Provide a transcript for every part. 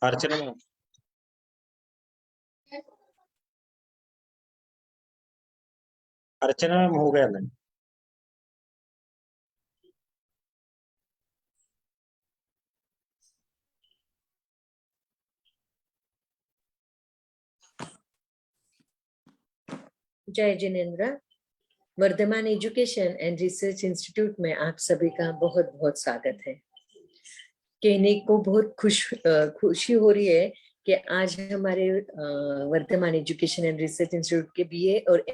अर्चना ma'am अर्चना ma'am हो गया ma'am. जय जिनेन्द्र। Vardhman education and research institute में आप सभी का बहुत बहुत स्वागत है। कहने को बहुत खुशी हो रही है कि आज हमारे Vardhman education and research Institute के बीए और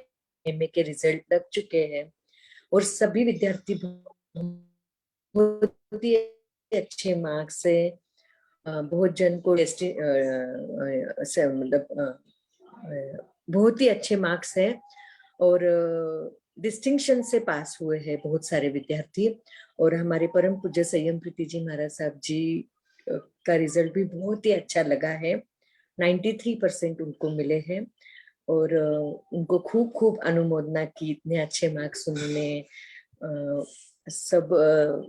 एमए के रिजल्ट लग चुके हैं और सभी विद्यार्थी बहुत ही अच्छे मार्क्स से बहुत जन को मतलब बहुत ही अच्छे मार्क्स है और डिस्टिंक्शन से पास हुए हैं बहुत सारे विद्यार्थी। और हमारे परम पूज्य संयम प्रीति जी महाराज साहब जी का रिजल्ट भी बहुत ही अच्छा लगा है। 93% उनको मिले हैं और उनको खूब खूब अनुमोदना की। इतने अच्छे मार्क्स उन्होंने सब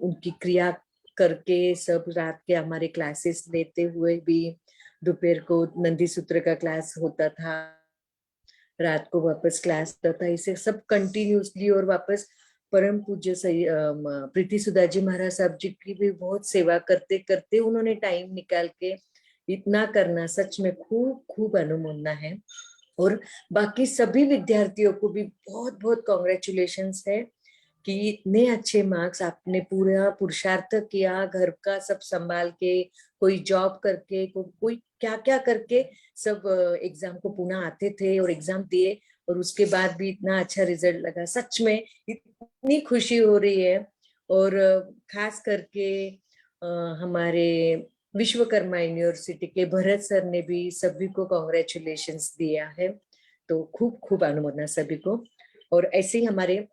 उनकी क्रिया करके सब रात के हमारे क्लासेस लेते हुए भी, दोपहर को नंदी सूत्र का क्लास होता था, रात को वापस क्लास होता था, इसे सब कंटिन्यूसली और वापस परम पूज्य प्रीति सुधा जी महाराज साहब जी की भी बहुत सेवा करते करते उन्होंने टाइम निकाल के इतना करना सच में खूब खूब अनुमोदना है। और बाकी सभी विद्यार्थियों को भी बहुत बहुत कॉन्ग्रेचुलेशंस है कि इतने अच्छे मार्क्स आपने पूरा पुरुषार्थ किया, घर का सब संभाल के, कोई जॉब करके, कोई क्या क्या करके सब एग्जाम को पुनः आते थे और एग्जाम दिए और उसके बाद भी इतना अच्छा रिजल्ट लगा। सच में इतनी खुशी हो रही है। और खास करके हमारे विश्वकर्मा यूनिवर्सिटी के भरत सर ने भी सभी को कॉन्ग्रेचुलेशंस दिया है, तो खूब खूब अनुमोदना सभी को। और ऐसे ही हमारे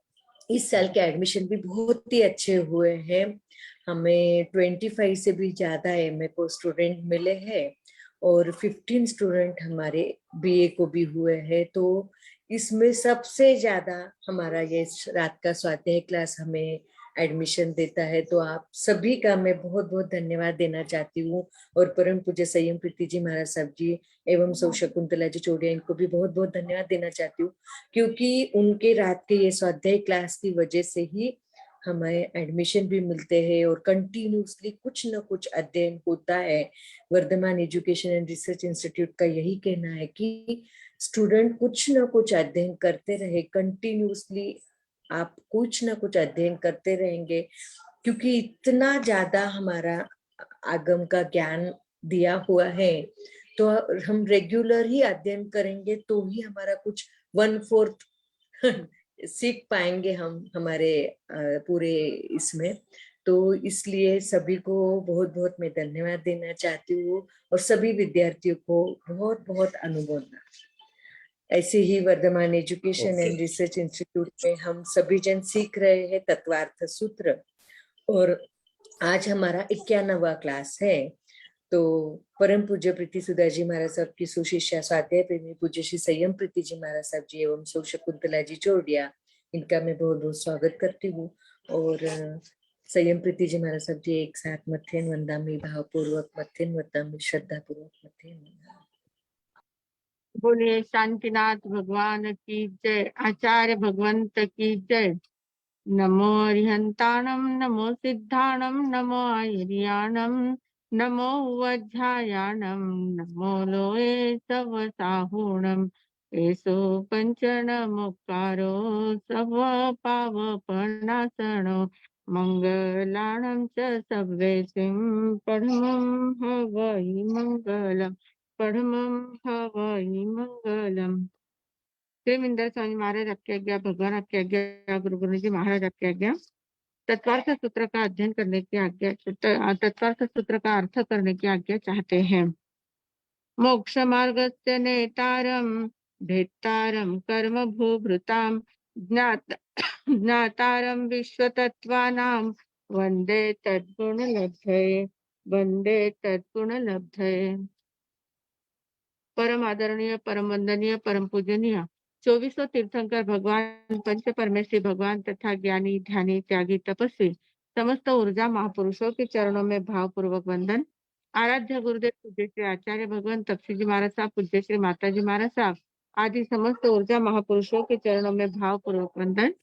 इस साल के एडमिशन भी बहुत ही अच्छे हुए हैं। हमें 25 से भी ज्यादा एमए को स्टूडेंट मिले हैं और 15 स्टूडेंट हमारे बीए को भी हुए हैं। तो इसमें सबसे ज्यादा हमारा ये रात का स्वाध्याय क्लास हमें एडमिशन देता है, तो आप सभी का मैं बहुत बहुत धन्यवाद देना चाहती हूँ। और परम पूज्य संयम प्रीति जी महाराज साहब जी एवं सौ शकुंतला जी चौड़िया, इनको भी बहुत बहुत धन्यवाद देना चाहती हूँ, क्योंकि उनके रात के ये स्वाध्याय क्लास की वजह से ही हमें एडमिशन भी मिलते हैं और कंटिन्यूसली कुछ न कुछ अध्ययन होता है। Vardhman education and research Institute का यही कहना है कि स्टूडेंट कुछ न कुछ अध्ययन करते रहे, कंटिन्यूसली आप कुछ न कुछ अध्ययन करते रहेंगे, क्योंकि इतना ज्यादा हमारा आगम का ज्ञान दिया हुआ है। तो हम रेगुलर ही अध्ययन करेंगे तो ही हमारा कुछ 1/4 सीख पाएंगे हम हमारे पूरे इसमें। तो इसलिए सभी को बहुत बहुत मैं धन्यवाद देना चाहती हूँ और सभी विद्यार्थियों को बहुत बहुत अनुमोदना। ऐसे ही Vardhaman education and research institute में हम सभी जन सीख रहे हैं तत्वार्थ सूत्र और आज हमारा 91वां क्लास है। तो परम पूज्य प्रीति सुधा जी महाराज साहब की सुशिष्या स्वाध्याय प्रेमी पूज्य श्री संयम प्रीति जी महाराज साहब जी एवं सौ शकुंतला जी चौड़िया, इनका मैं बहुत बहुत स्वागत करती हूँ। और संयम प्रीति जी महाराज साहब जी एक साथ मथेन वंदामी, भावपूर्वक मथेन वंदामी, श्रद्धा पूर्वक मथेन वंदामी। बोलिए शांतिनाथ भगवान की जय, आचार्य भगवंत की जय। नमो अरिहंताणम, नमो सिद्धाणम, नमो आयर्याणम, नमो वज्रायाणम, नमो लोये सव साहूणम। एसो पंचन मुक्कारो सव पावपनासनो, मंगलाणं च सर्वेसिं परमं हवै मंगलम्, परमं हवै मंगलम्। देवेंद्र स्वामी महाराज आपकी आज्ञा, भगवान आपकी आज्ञा, गुरु गुरु जी महाराज आपकी आज्ञा। तत्वार्थ सूत्र का अध्ययन करने की आज्ञा, तत्वार्थ सूत्र का अर्थ करने की आज्ञा चाहते हैं। मोक्ष मार्गस्य नेतारम भेत्तारम कर्म भूभृताम ज्ञातारम विश्वतत्त्वानां वंदे तद्गुण लब्धये, वंदे तद्गुण लब्धये। परम आदरणीय, परम वंदनीय, परम पूजनीय 24 तीर्थंकर भगवान, पंच परमेश्वरी भगवान तथा ज्ञानी, ध्यानी, त्यागी, तपस्वी समस्त ऊर्जा महापुरुषों के चरणों में भावपूर्वक वंदन। आराध्य गुरुदेव पूज्य श्री आचार्य भगवान तपसी जी महाराज साहब, पूज्य श्री माता जी महाराज साहब आदि समस्त ऊर्जा महापुरुषों के चरणों में भावपूर्वक वंदन।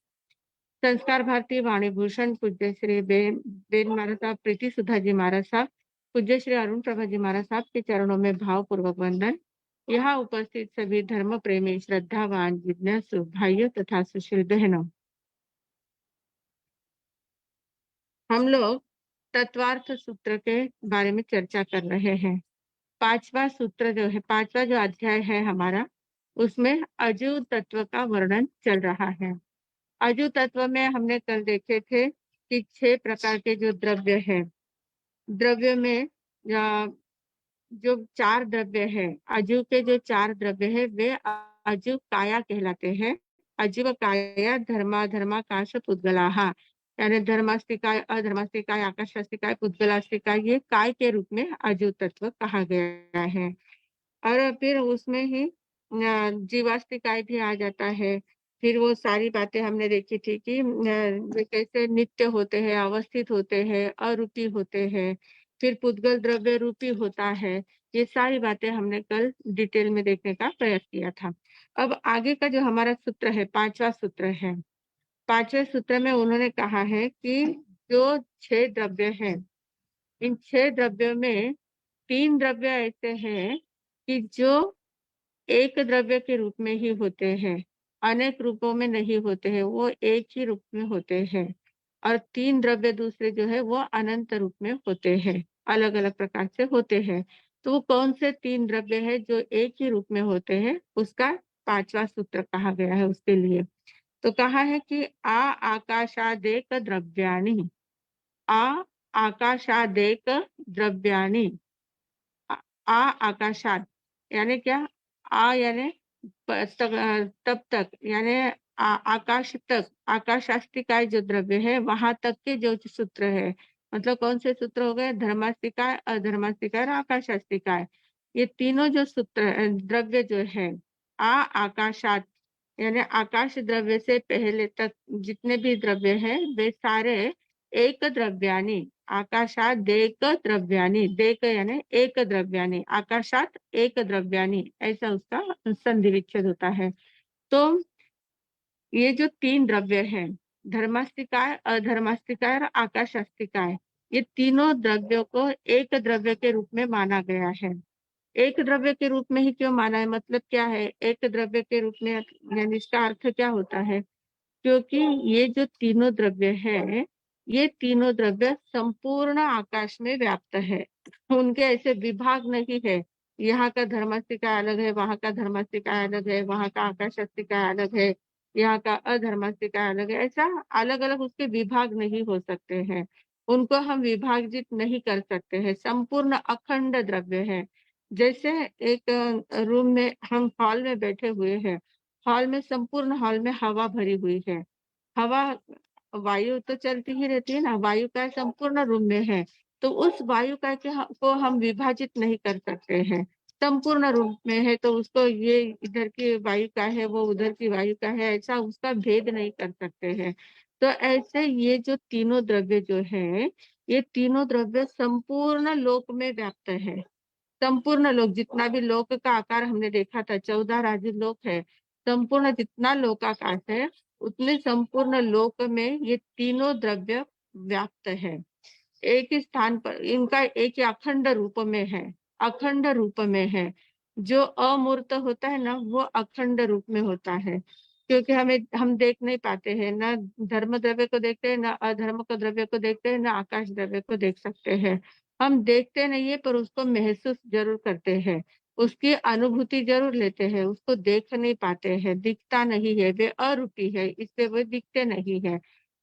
संस्कार भारती वाणी भूषण पूज्य श्री बेन महाराज साहब, प्रीति सुधा जी महाराज साहब, पूज्य श्री अरुण प्रभा जी महाराज साहब के चरणों में भावपूर्वक वंदन। यहाँ उपस्थित सभी धर्म प्रेमी, श्रद्धावान, जिज्ञासु भाइयों तथा सुशील बहनों, हम लोग तत्वार्थ सूत्र के बारे में चर्चा कर रहे हैं। पांचवा सूत्र जो है, पांचवा जो अध्याय है हमारा, उसमें अजू तत्व का वर्णन चल रहा है। अजू तत्व में हमने कल देखे थे कि 6 प्रकार के जो द्रव्य है, द्रव्य में जो 4 द्रव्य है, अजू के जो 4 द्रव्य है वे अजू काया कहलाते हैं। अजीव काया धर्माधर्माकाश पुद्गलाहा, यानी धर्मास्तिकाय, अधर्मास्तिकाय, आकाशास्तिकाय, पुद्गलास्तिकाय, ये काय के रूप में अजू तत्व कहा गया है। और फिर उसमें ही जीवास्तिकाय भी आ जाता है। फिर वो सारी बातें हमने देखी थी कि वे कैसे नित्य होते हैं, अवस्थित होते हैं, अरूपी होते हैं, फिर पुद्गल द्रव्य रूपी होता है। ये सारी बातें हमने कल डिटेल में देखने का प्रयास किया था। अब आगे का जो हमारा सूत्र है, 5वां सूत्र है। 5वें सूत्र में उन्होंने कहा है कि जो 6 द्रव्य हैं, इन 6 द्रव्यों में 3 द्रव्य ऐसे हैं कि जो एक द्रव्य के रूप में ही होते हैं, अनेक रूपों में नहीं होते हैं, वो एक ही रूप में होते हैं। और 3 द्रव्य दूसरे जो है वो अनंत रूप में होते हैं, अलग-अलग प्रकार से होते हैं। तो वो कौन से 3 द्रव्य है जो एक ही रूप में होते हैं, उसका 5वां सूत्र कहा गया है उसके लिए। तो कहा है कि आकाशादेक द्रव्याणि, आकाशादेक द्रव्याणि, आ आकाशात यानी क्या? यानी तब तक, यानी आकाश तक, आकाशास्तिकाय जो द्रव्य है वहां तक के जो सूत्र है, मतलब कौन से सूत्र हो गए? धर्मास्तिकाय, अधर्मास्तिकाय और आकाशास्तिकाय। ये तीनों जो सूत्र द्रव्य जो है, आकाशात यानी आकाश द्रव्य से पहले तक जितने भी द्रव्य है वे सारे एक द्रव्यानि, आकाशात देक द्रव्यानि, देक यानी एक द्रव्यानि, आकाशात एक द्रव्यानि, ऐसा उसका संधि विच्छेद होता है। तो ये जो 3 द्रव्य हैं, धर्मास्तिकाय, अधर्मास्तिकाय और आकाशास्तिकाय, ये तीनों द्रव्यों को एक द्रव्य के रूप में माना गया है। एक द्रव्य के रूप में ही क्यों माना है? मतलब क्या है एक द्रव्य के रूप में, यानी इसका अर्थ क्या होता है? क्योंकि ये जो तीनों द्रव्य है, ये तीनों द्रव्य संपूर्ण आकाश में व्याप्त है। उनके ऐसे विभाग नहीं है, यहाँ का धर्मास्तिकाय अलग है, वहां का धर्मास्तिकाय अलग है, वहां का आकाशास्तिकाय अलग है, यहाँ का अधर्मास्तिकाय अलग है। ऐसा अलग अलग उसके विभाग नहीं हो सकते हैं, उनको हम विभाजित नहीं कर सकते हैं। संपूर्ण अखंड द्रव्य है। जैसे एक रूम में हम हॉल में बैठे हुए हैं, हॉल में, संपूर्ण हॉल में हवा भरी हुई है। हवा, वायु तो चलती ही रहती है ना, वायु का संपूर्ण रूम में है, तो उस वायु का को हम विभाजित नहीं कर सकते हैं। संपूर्ण रूप में है तो उसको ये इधर की वायु का है, वो उधर की वायु का है, ऐसा उसका भेद नहीं कर सकते हैं। तो ऐसे ये जो तीनों द्रव्य जो है, ये तीनों द्रव्य संपूर्ण लोक में व्याप्त है। संपूर्ण लोक, जितना भी लोक का आकार हमने देखा था, 14 राज्य लोक है, संपूर्ण जितना लोकाकाश है उतने संपूर्ण लोक में ये तीनों द्रव्य व्याप्त है। एक ही स्थान पर इनका एक ही अखंड रूप में है, अखंड रूप में है। जो अमूर्त होता है ना, वो अखंड रूप में होता है, क्योंकि हम देख नहीं पाते हैं, ना धर्म द्रव्य को देखते हैं, ना अधर्म को द्रव्य को देखते हैं, ना आकाश द्रव्य को देख सकते हैं। हम देखते नहीं है पर उसको महसूस जरूर करते हैं, उसकी अनुभूति जरूर लेते हैं, उसको देख नहीं पाते हैं, दिखता नहीं है, वे अरूपी है, इसलिए वे दिखते नहीं है।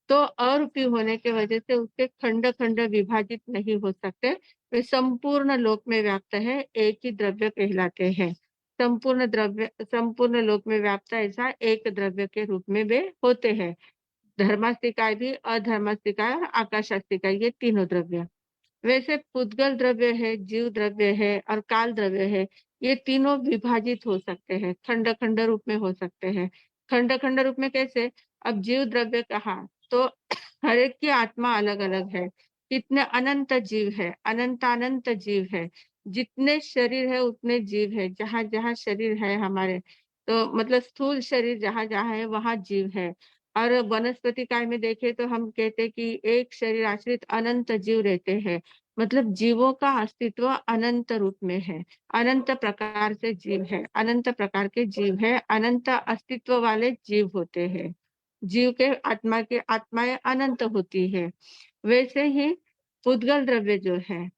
तो अरूपी होने की वजह से उसके खंड खंड विभाजित नहीं हो सकते, वे संपूर्ण लोक में व्याप्त है, एक ही द्रव्य कहलाते हैं। संपूर्ण द्रव्य, संपूर्ण लोक में व्याप्त ऐसा एक द्रव्य के रूप में वे होते हैं। धर्मास्तिकाय भी, अधर्मास्तिकाय और आकाशास्तिकाय, ये तीनों द्रव्य। वैसे पुद्गल द्रव्य है, जीव द्रव्य है और काल द्रव्य है, ये तीनों विभाजित हो सकते हैं, खंड खंड रूप में हो सकते हैं। खंड खंड रूप में कैसे? अब जीव द्रव्य कहा तो हर एक की आत्मा अलग अलग है, कितने अनंत जीव है, अनंत जीव है। जितने शरीर है उतने जीव है, जहाँ-जहाँ शरीर है हमारे, तो मतलब स्थूल शरीर जहाँ-जहाँ है वहाँ जीव है। और वनस्पति काय में देखें तो हम कहते हैं कि एक शरीर आश्रित अनंत जीव रहते हैं। मतलब जीवों का अस्तित्व अनंत रूप में है, अनंत प्रकार से जीव है, अनंत प्रकार के जीव है, अनंत अस्तित्व वाले जीव होते हैं। जीव के आत्माएँ अनंत होती है। वैसे ही पुद्गल द्रव्य जो है,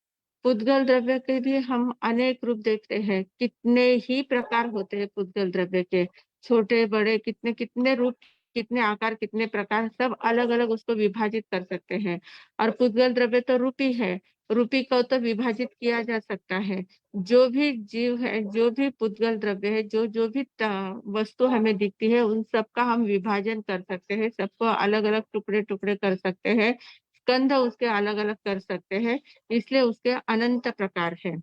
पुद्गल द्रव्य के भी हम अनेक रूप देखते हैं। कितने ही प्रकार होते हैं पुद्गल द्रव्य के, छोटे-बड़े कितने-कितने रूप, कितने आकार, कितने प्रकार, सब अलग-अलग उसको विभाजित कर सकते हैं। और पुद्गल द्रव्य तो रूपी है, रूपी को तो विभाजित किया जा सकता है। जो भी जीव है, जो भी पुद्गल द्रव्य है, जो भी वस्तु हमें दिखती है, उन सबका हम विभाजन कर सकते हैं, सबको अलग-अलग टुकड़े-टुकड़े कर सकते हैं। स्कंध उसके अलग-अलग कर सकते हैं, इसलिए उसके अनंत प्रकार हैं।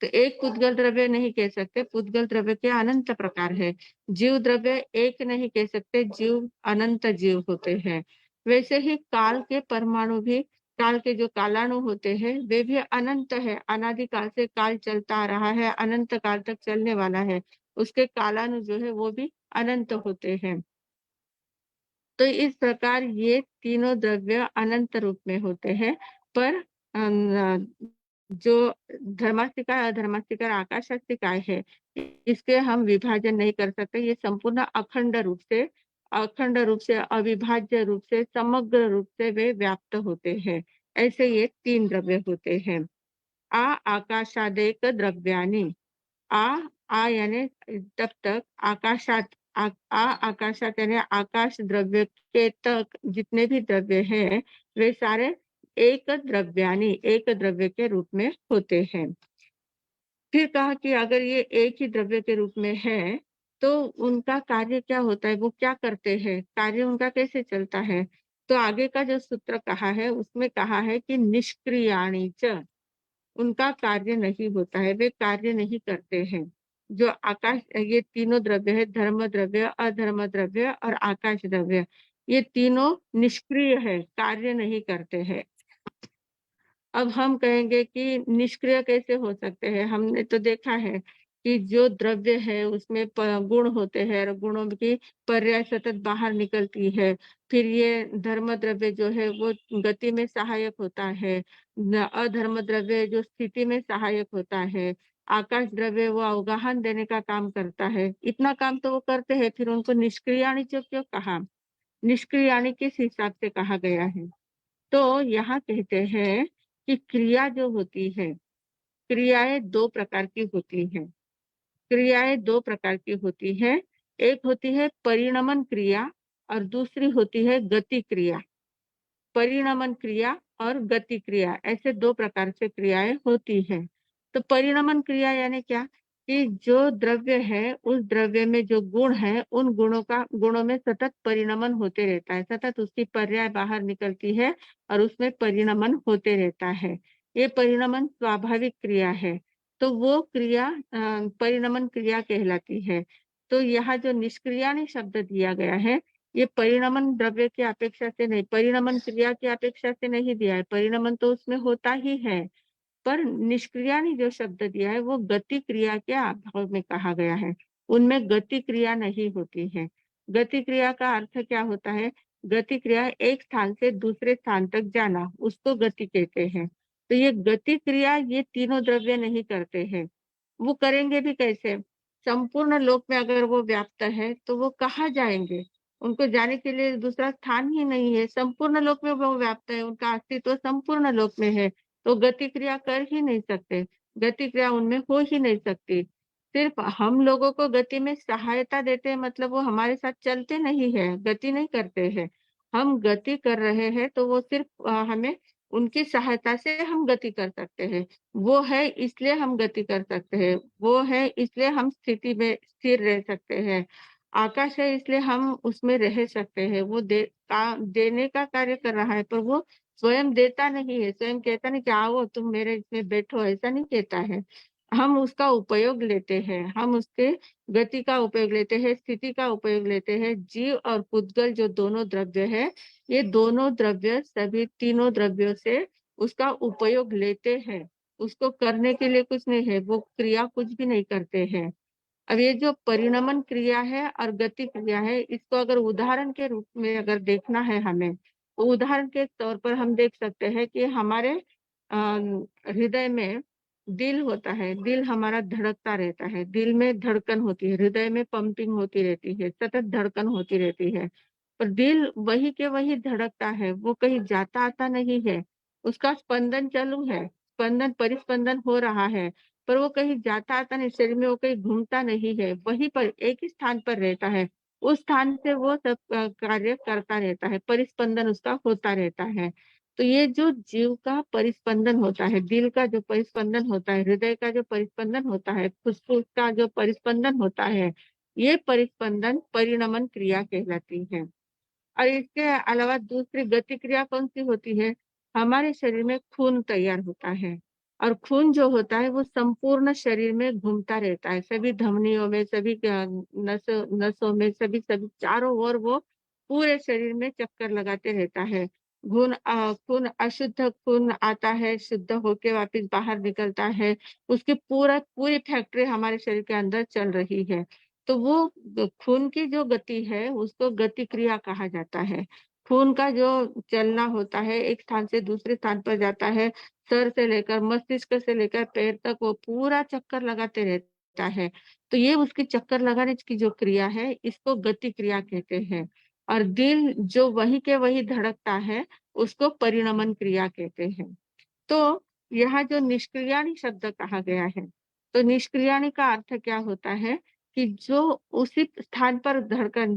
तो एक पुद्गल द्रव्य नहीं कह सकते, पुद्गल द्रव्य के अनंत प्रकार है। जीव द्रव्य एक नहीं कह सकते, जीव अनंत जीव होते हैं। वैसे ही काल के परमाणु भी, काल के जो कालाणु होते हैं, वे भी अनंत है, अनादिकाल से काल चलता आ रहा है, अनंत काल तक चलने वाला है। उसके कालाणु जो है वो भी अनंत होते हैं। तो इस प्रकार ये तीनों द्रव्य अनंत रूप में होते हैं, पर जो धर्मास्तिका, अधर्मास्तिका और आकाशास्तिकाय है, इसके हम विभाजन नहीं कर सकते। ये संपूर्ण अखंड रूप से, अविभाज्य रूप से, समग्र रूप से वे व्याप्त होते हैं। ऐसे ये 3 द्रव्य होते हैं। आकाशादेक द्रव्यानि। आ आ यानी तब तक, आकाशात आकाशात यानी आकाश द्रव्य के तक जितने भी द्रव्य हैं, वे सारे एक द्रव्यानि, एक द्रव्य के रूप में होते हैं। फिर कहा कि अगर ये एक ही द्रव्य के रूप में है, तो उनका कार्य क्या होता है? वो क्या करते हैं? कार्य उनका कैसे चलता है? तो आगे का जो सूत्र कहा है, उसमें कहा है कि निष्क्रियाणि च, उनका कार्य नहीं होता है, वे कार्य नहीं करते हैं। जो आकाश, ये तीनों द्रव्य है, धर्म द्रव्य, अधर्म द्रव्य और आकाश द्रव्य, ये तीनों निष्क्रिय है, कार्य नहीं करते हैं। अब हम कहेंगे कि निष्क्रिय कैसे हो सकते हैं? हमने तो देखा है कि जो द्रव्य है उसमें गुण होते हैं और गुणों की पर्याय सतत बाहर निकलती है। फिर ये धर्म द्रव्य जो है वो गति में सहायक होता है। अधर्म द्रव्य जो स्थिति में सहायक होता है। आकाश द्रव्य वो अवगाहन देने का काम करता है। इतना काम तो वो करते हैं, फिर उनको निष्क्रियाणि क्यों कहा? निष्क्रियाणि किस हिसाब से कहा गया है? तो यहाँ कहते हैं कि क्रिया जो होती है, क्रियाएँ 2 प्रकार की होती हैं। क्रियाएँ 2 प्रकार की होती हैं। एक होती है परिणमन क्रिया और दूसरी होती है गति क्रिया। परिणमन क्रिया और गति क्रिया, ऐसे 2 प्रकार से क्रियाएँ होती हैं। तो परिणमन क्रिया यानी क्या? कि जो द्रव्य है, उस द्रव्य में जो गुण है, उन गुणों में सतत परिणमन होते रहता है, सतत उसकी पर्याय बाहर निकलती है और उसमें परिणमन होते रहता है। ये परिणमन स्वाभाविक क्रिया है, तो वो क्रिया परिणमन क्रिया कहलाती है। तो यहाँ जो निष्क्रियाणि शब्द दिया गया है, ये परिणमन द्रव्य की अपेक्षा से नहीं, परिणमन क्रिया की अपेक्षा से नहीं दिया है, परिणमन तो उसमें होता ही है। पर निष्क्रियाणि जो शब्द दिया है वो गति क्रिया के अभाव में कहा गया है। उनमें गति क्रिया नहीं होती है। गति क्रिया का अर्थ क्या होता है? गति क्रिया एक स्थान से दूसरे स्थान तक जाना, उसको गति कहते हैं। तो ये गति क्रिया ये तीनों द्रव्य नहीं करते हैं। वो करेंगे भी कैसे? संपूर्ण लोक में अगर वो व्याप्त है, तो वो कहाँ जाएँगे? उनको जाने के लिए दूसरा स्थान ही नहीं है। संपूर्ण लोक में वो व्याप्त है, उनका अस्तित्व संपूर्ण लोक में है। तो गति क्रिया कर ही नहीं सकते, गति क्रिया उनमें हो ही नहीं सकती। सिर्फ हम लोगों को गति में सहायता देते हैं, मतलब वो हमारे साथ चलते नहीं हैं, गति नहीं करते हैं। हम गति कर रहे हैं तो वो सिर्फ हमें उनकी सहायता से हम गति कर सकते हैं। वो है इसलिए हम गति कर सकते हैं, वो है इसलिए हम स्थिति में स्थिर रह सकते हैं। आकाश है इसलिए हम उसमें रह सकते हैं। वो देने का कार्य कर रहा है, पर वो स्वयं देता नहीं है, स्वयं कहता नहीं कि आओ तुम मेरे इसमें बैठो, ऐसा नहीं कहता है। हम उसका उपयोग लेते हैं, हम उसके गति का उपयोग लेते हैं, स्थिति का उपयोग लेते हैं। जीव और पुद्गल जो दोनों द्रव्य है, ये दोनों द्रव्य सभी तीनों द्रव्यों से उसका उपयोग लेते हैं, उसको करने के लिए कुछ नहीं है, वो क्रिया कुछ भी नहीं करते हैं। अब ये जो परिणमन क्रिया है और गति क्रिया है, इसको अगर उदाहरण के रूप में अगर देखना है हमें, तो उदाहरण के तौर पर हम देख सकते हैं कि हमारे हृदय में दिल होता है, दिल हमारा धड़कता रहता है, दिल में धड़कन होती है, हृदय में पंपिंग होती रहती है, सतत धड़कन होती रहती है। पर दिल वही के वही धड़कता है, वो कहीं जाता-आता नहीं है, उसका स्पंदन चालू है, स्पंदन परिस्पंदन हो रहा है, पर वो कहीं जाता-आता नहीं, शरीर में वो कहीं घूमता नहीं है, वहीं पर एक ही स्थान पर रहता है। उस स्थान से वो सब कार्य करता रहता है, परिस्पंदन उसका होता रहता है। तो ये जो जीव का परिस्पंदन होता है, दिल का जो परिस्पंदन होता है, हृदय का जो परिस्पंदन होता है, फुसफुस का जो परिस्पंदन होता है, ये परिस्पंदन परिणमन क्रिया कहलाती है। और इसके अलावा दूसरी गति क्रिया कौन-सी होती है? हमारे शरीर में खून तैयार होता है और खून जो होता है वो संपूर्ण शरीर में घूमता रहता है, सभी धमनियों में, सभी नसों में, सभी सभी चारों ओर वो पूरे शरीर में चक्कर लगाते रहता है। खून अशुद्ध खून आता है, शुद्ध होके वापस बाहर निकलता है, उसकी पूरी फैक्ट्री हमारे शरीर के अंदर चल रही है। तो वो खून की जो गति है उसको गति क्रिया कहा जाता है। खून का जो चलना होता है एक स्थान से दूसरे स्थान पर जाता है, सर से लेकर मस्तिष्क से लेकर पैर तक वो पूरा चक्कर लगाते रहता है। तो ये उसकी चक्कर लगाने की जो क्रिया है इसको गति क्रिया कहते हैं। और दिल जो वही के वही धड़कता है उसको परिणमन क्रिया कहते हैं। तो यहाँ जो निष्क्रियाणि शब्द कहा गया है, तो निष्क्रियाणि का अर्थ क्या होता है कि जो उसी स्थान पर धड़कन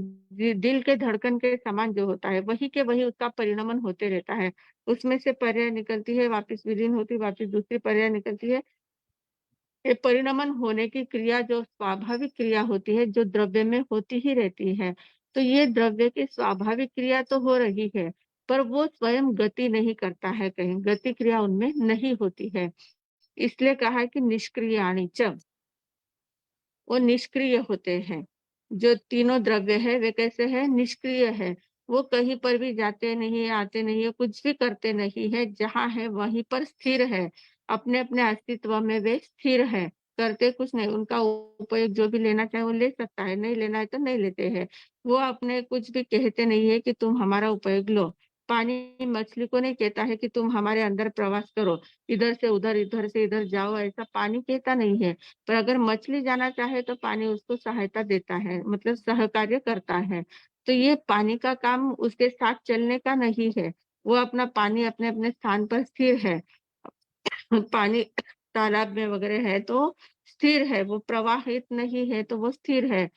दिल के धड़कन के समान जो होता है, वही के वही उसका परिणमन होते रहता है। उसमें से पर्याय निकलती है, वापस विलीन होती है, वापस दूसरी पर्याय निकलती है। ये परिणमन होने की क्रिया जो स्वाभाविक क्रिया होती है, जो द्रव्य में होती ही रहती है। तो ये द्रव्य की स्वाभाविक क्रिया तो हो रही है, पर वो स्वयं गति नहीं करता है कहीं, गति क्रिया उनमें नहीं होती है। इसलिए कहा है कि निष्क्रियाणि च, वो निष्क्रिय होते हैं। जो तीनों द्रव्य है वे कैसे हैं? निष्क्रिय है। वो कहीं पर भी जाते नहीं, आते नहीं है, कुछ भी करते नहीं है, जहाँ है वहीं पर स्थिर है। अपने-अपने अस्तित्व में वे स्थिर हैं, करते कुछ नहीं। उनका उपयोग जो भी लेना चाहे वो ले सकता है, नहीं लेना है तो नहीं लेते हैं। वो अपने कुछ भी कहते नहीं है कि तुम हमारा उपयोग लो। पानी मछली को नहीं कहता है कि तुम हमारे अंदर प्रवास करो, इधर से इधर जाओ, ऐसा पानी कहता नहीं है। पर अगर मछली जाना चाहे तो पानी उसको सहायता देता है, मतलब सहकार्य करता है। तो ये पानी का काम उसके साथ चलने का नहीं है। वो अपना पानी अपने-अपने स्थान पर स्थिर है। पानी तालाब में वगैरह है तो स्थिर है, वो प्रवाहित नहीं है तो वो स्थिर है।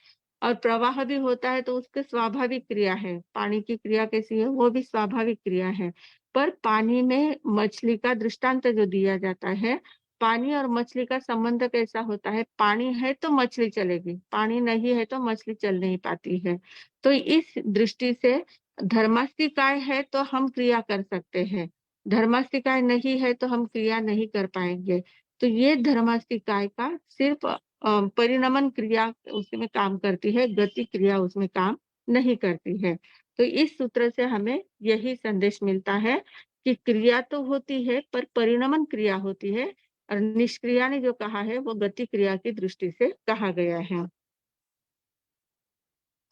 और प्रवाह भी होता है तो उसकी स्वाभाविक क्रिया है। पानी की क्रिया कैसी है? वो भी स्वाभाविक क्रिया है। पर पानी में मछली का दृष्टांत जो दिया जाता है, पानी और मछली का संबंध कैसा होता है? पानी है तो मछली चलेगी, पानी नहीं है तो मछली चल नहीं पाती है। तो इस दृष्टि से धर्मास्तिकाय है तो हम क्रिया कर सकते हैं। धर्मास्तिकाय नहीं है तो हम क्रिया नहीं कर पाएँगे। तो ये धर्मास्तिकाय का सिर्फ़ परिणमन क्रिया उसमें काम करती है, गति क्रिया उसमें काम नहीं करती है। तो इस सूत्र से हमें यही संदेश मिलता है कि क्रिया तो होती है पर परिणमन क्रिया होती है और निष्क्रिया ने जो कहा है वो गति क्रिया की दृष्टि से कहा गया है।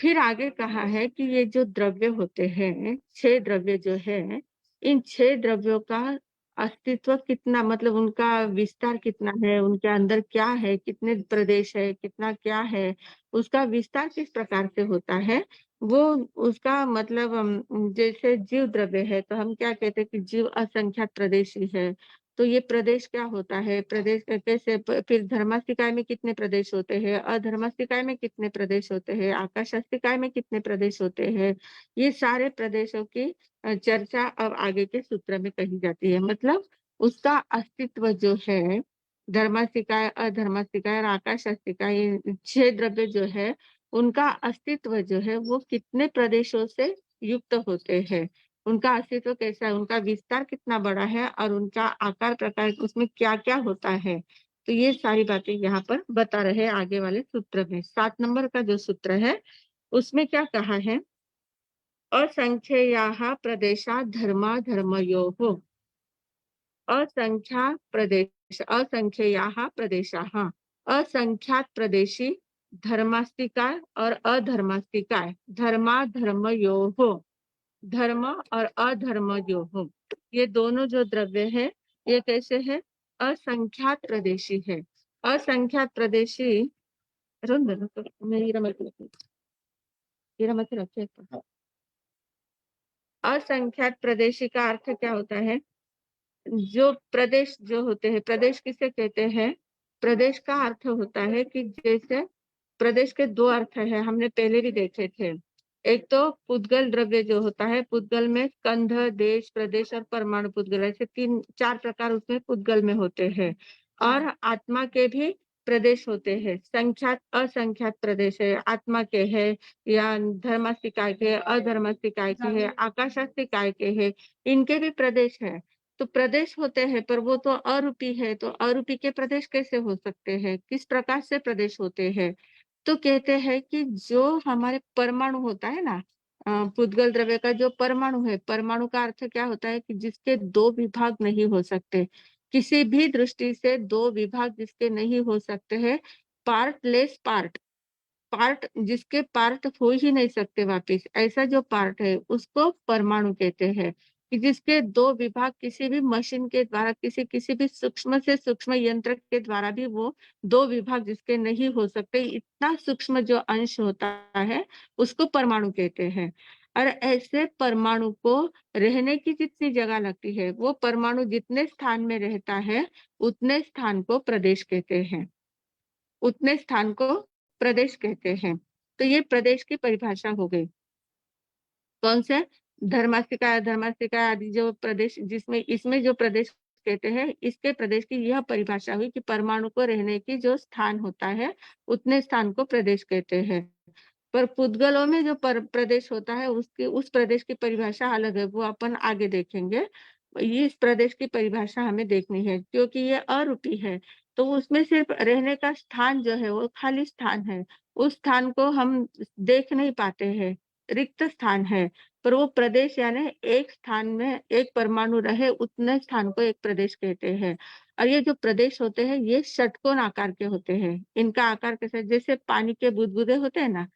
फिर आगे कहा है कि ये जो द्रव्य होते हैं, 6 द्रव्य जो है, इन 6 द्रव्यों का अस्तित्व कितना मतलब उनका विस्तार कितना है, उनके अंदर क्या है, कितने प्रदेश है, कितना क्या है, उसका विस्तार किस प्रकार से होता है, वो उसका मतलब जैसे जीव द्रव्य है, तो हम क्या कहते हैं कि जीव असंख्यात प्रदेशी है। तो ये प्रदेश क्या होता है? प्रदेश कैसे फिर धर्मास्तिकाय में कितने प्रदेश होते हैं, अधर्मास्तिकाय में कितने प्रदेश होते हैं, आकाशास्तिकाय में कितने प्रदेश होते हैं, ये सारे प्रदेशों की चर्चा अब आगे के सूत्र में कही जाती है। मतलब उसका अस्तित्व जो है, धर्मास्तिकाय, अधर्मास्तिकाय और आकाशास्तिकाय ये 6 द्रव्य जो है, उनका अस्तित्व जो है वो कितने प्रदेशों से युक्त होते हैं। उनका अस्तित्व कैसा है, उनका विस्तार कितना बड़ा है और उनका आकार प्रकार उसमें क्या-क्या होता है। तो ये सारी बातें यहाँ पर बता रहे हैं आगे वाले सूत्र में। 7 नंबर का जो सूत्र है, उसमें क्या कहा है? असंख्येयाः प्रदेशा धर्माधर्मयोः असंख्यात प्रदेश, असंख्येयाः प्रदेशाः, असंख्यात प्रदेशी, धर्मास्तिकाय और अधर्मास्तिकाय, धर्माधर्मयोः, धर्म और अधर्मयोः, ये दोनों जो द्रव्य है ये कैसे है? असंख्यात प्रदेशी है। असंख्यात प्रदेशी असंख्यात प्रदेशी का अर्थ क्या होता है? जो प्रदेश जो होते हैं, प्रदेश किसे कहते हैं? प्रदेश का अर्थ होता है कि जैसे प्रदेश के दो अर्थ है, हमने पहले भी देखे थे। एक तो पुद्गल द्रव्य जो होता है, पुद्गल में स्कंध, देश, प्रदेश और परमाणु पुद्गल, ऐसे 3-4 प्रकार उसमें पुद्गल में होते हैं। और आत्मा के भी प्रदेश होते हैं, संख्यात असंख्यात प्रदेश है, आत्मा के है या धर्मास्तिकाय के, अधर्मास्तिकाय के है, आकाशास्तिकाय के है, इनके भी प्रदेश है। तो प्रदेश होते हैं, पर वो तो अरूपी है, तो अरूपी के प्रदेश कैसे हो सकते हैं? किस प्रकार से प्रदेश होते हैं? तो कहते हैं कि जो हमारे परमाणु होता है ना, पुद्गल द्रव्य का जो परमाणु है, परमाणु का अर्थ क्या होता है कि जिसके 2 विभाग नहीं हो सकते। किसी भी दृष्टि से 2 विभाग जिसके नहीं हो सकते हैं, पार्टलेस पार्ट, पार्ट जिसके पार्ट हो ही नहीं सकते वापिस, ऐसा जो पार्ट है उसको परमाणु कहते हैं। कि जिसके 2 विभाग किसी भी मशीन के द्वारा, किसी भी सूक्ष्म से सूक्ष्म यंत्र के द्वारा भी वो 2 विभाग जिसके नहीं हो सकते, इतना सूक्ष्म जो अंश होता है उसको परमाणु कहते हैं। और ऐसे परमाणु को रहने की जितनी जगह लगती है, वो परमाणु जितने स्थान में रहता है उतने स्थान को प्रदेश कहते हैं, उतने स्थान को प्रदेश कहते हैं। तो ये प्रदेश की परिभाषा हो गई। कौन से? धर्मास्तिका, अधर्मास्तिका आदि जो प्रदेश, जिसमें इसमें जो प्रदेश कहते हैं, इसके प्रदेश की यह परिभाषा हुई कि परमाणु को रहने की जो स्थान होता है, उतने स्थान को प्रदेश कहते हैं। पर पुद्गलों में जो प्रदेश होता है, उसकी उस प्रदेश की परिभाषा अलग है, वो अपन आगे देखेंगे। ये इस प्रदेश की परिभाषा हमें देखनी है, क्योंकि ये अरूपी है, तो उसमें सिर्फ रहने का स्थान जो है वो खाली स्थान है। उस स्थान को हम देख नहीं पाते हैं, रिक्त स्थान है। पर वो प्रदेश यानी एक स्थान में एक परमाणु रहे, उतने स्थान को एक प्रदेश कहते हैं। और ये जो प्रदेश होते हैं, ये षटकोण आकार के होते हैं। इनका आकार कैसा है? जैसे पानी के बुदबुदे होते हैं ना,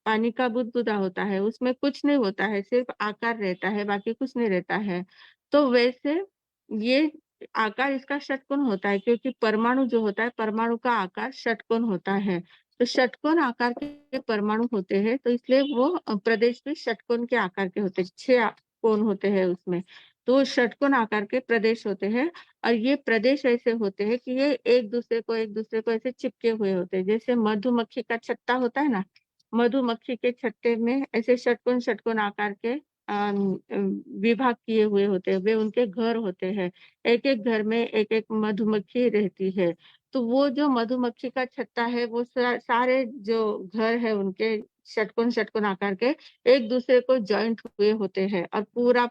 पानी का बुदबुदा होता है, उसमें कुछ नहीं होता है, सिर्फ आकार रहता है, बाकी कुछ नहीं रहता है। तो वैसे ये आकार इसका षटकोण होता है, क्योंकि परमाणु जो होता है, परमाणु का आकार षटकोण होता है। तो षटकोण आकार के परमाणु होते हैं, तो इसलिए वो प्रदेश भी षटकोण के आकार के होते हैं, 6 कोण होते हैं उसमें। तो षटकोण आकार के प्रदेश होते हैं, और ये प्रदेश ऐसे होते हैं कि ये एक दूसरे को ऐसे चिपके हुए होते हैं। जैसे मधुमक्खी का छत्ता होता है ना, मधुमक्खी के छत्ते में ऐसे षटकोण आकार के विभाग किए हुए होते हैं, वे उनके घर होते हैं। एक-एक घर में एक-एक मधुमक्खी रहती है। तो वो जो मधुमक्खी का छत्ता है, वो सारे जो घर है उनके षटकोण आकार के एक-दूसरे को जॉइंट हुए होते हैं, और पूरा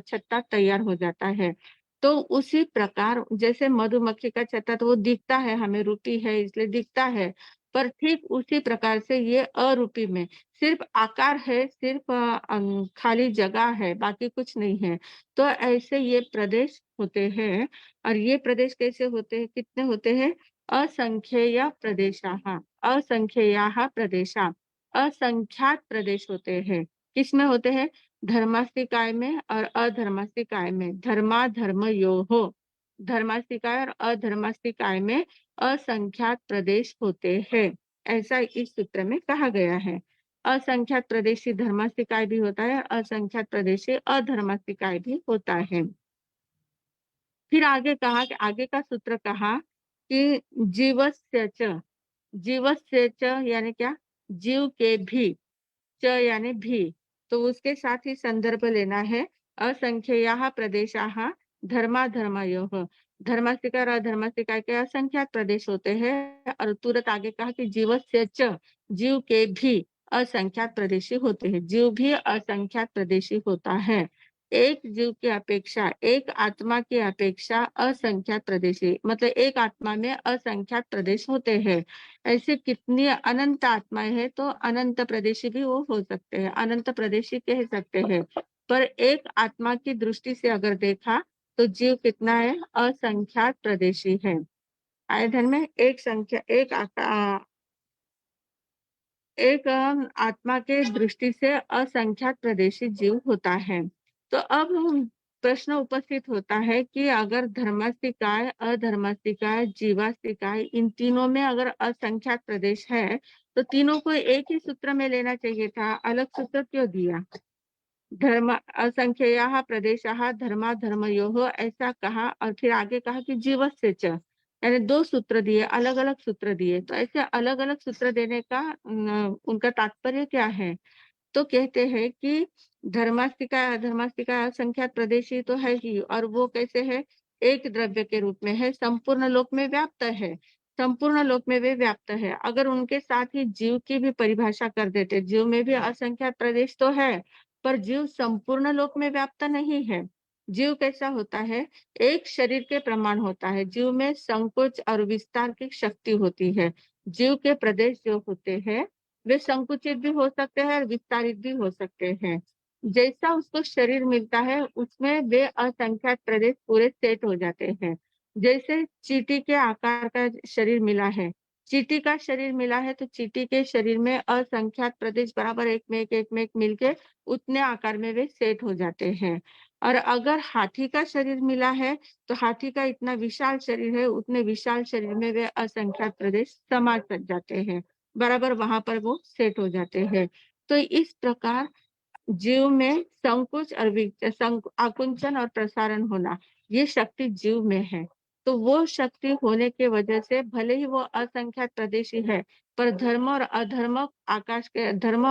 छत्ता तैयार हो जाता है। तो उसी प्रकार जैसे मधुमक्खी का छत्ता तो वो दिखता है, हमें रूपी है इसलिए दिखता है, पर ठीक उसी प्रकार से ये अरूपी में सिर्फ आकार है, सिर्फ खाली जगह है, बाकी कुछ नहीं है। तो ऐसे ये प्रदेश होते हैं, और ये प्रदेश कैसे होते हैं, कितने होते हैं? असंख्येय प्रदेशाः, असंख्येयाः प्रदेशा, असंख्यात प्रदेश होते हैं। किसमें होते हैं? धर्मास्तिकाय में और अधर्मास्तिकाय में, धर्माधर्मयोः, धर्मास्तिकाय और अधर्मास्तिकाय में असंख्यात प्रदेश होते हैं। ऐसा इस सूत्र में कहा गया है। असंख्यात प्रदेशी धर्मास्तिकाय भी होता है, असंख्यात प्रदेशी अधर्मास्तिकाय भी होता है। फिर आगे कहा कि आगे का सूत्र कहा कि जीवस्य च, जीवस्य च यानी क्या? जीव के भी, च यानी भी, तो उसके साथ ही संदर्भ लेना है। असंख्येयाः प्रदेशाः धर्माधर्मयोः, धर्मास्तिका और अधर्मास्तिका के असंख्यात प्रदेश होते हैं, और तुरंत आगे कहा कि जीवस्य च, जीव के भी असंख्यात प्रदेशी होते हैं, जीव भी असंख्यात प्रदेशी होता है। एक जीव की अपेक्षा, एक आत्मा की अपेक्षा असंख्यात प्रदेशी, मतलब एक आत्मा में असंख्यात प्रदेश होते हैं। ऐसे कितनी अनंत आत्माएं हैं, तो अनंत प्रदेशी भी वो हो सकते हैं, अनंत प्रदेशी कह सकते हैं। पर एक आत्मा की दृष्टि से अगर देखा तो जीव कितना है? असंख्यात प्रदेशी है। आयधन में एक आत्मा के दृष्टि से असंख्यात प्रदेशी जीव होता है। तो अब प्रश्न उपस्थित होता है कि अगर धर्मास्तिकाय, अधर्मास्तिकाय, जीवास्तिकाय, इन तीनों में अगर असंख्यात प्रदेश है तो तीनों को एक ही सूत्र में लेना चाहिए था, अलग सूत्र क्यों दिया? धर्म असंख्याः प्रदेशाः धर्मा धर्मयोः ऐसा कहा और फिर आगे कहा कि जीवस्य च, यानी 2 सूत्र दिए, अलग-अलग सूत्र दिए। तो ऐसे अलग-अलग सूत्र देने का उनका तात्पर्य क्या है? तो कहते हैं कि धर्मास्तिका अधर्मास्तिका असंख्यात प्रदेशी तो है ही, और वो कैसे है? एक द्रव्य के रूप में है, संपूर्ण लोक में व्याप्त है। संपूर्ण लोक में वे व्याप्त है। अगर उनके साथ ही जीव की भी परिभाषा कर देते, जीव में भी असंख्यात प्रदेश तो है, पर जीव संपूर्ण लोक में व्याप्त नहीं है। जीव कैसा होता है? एक शरीर के प्रमाण होता है। जीव में संकोच और विस्तार की शक्ति होती है। जीव के प्रदेश जो होते हैं वे संकुचित भी हो सकते हैं और विस्तारित भी हो सकते हैं। जैसा उसको शरीर मिलता है उसमें वे असंख्यात प्रदेश पूरे सेट हो जाते हैं। जैसे चींटी के आकार का शरीर मिला है, चींटी का शरीर मिला है तो चींटी के शरीर में असंख्यात प्रदेश बराबर एक में एक मिलके उतने आकार में वे सेट हो जाते हैं। और अगर हाथी का शरीर मिला है तो हाथी का इतना विशाल शरीर है, उतने विशाल शरीर में वे असंख्यात प्रदेश समा जाते हैं, बराबर वहां पर वो सेट हो जाते हैं। तो इस प्रकार जीव में संकुच और आकुंचन और प्रसारण होना, ये शक्ति जीव में है। तो वो शक्ति होने के वजह से भले ही वो असंख्यात प्रदेशी है, पर धर्म और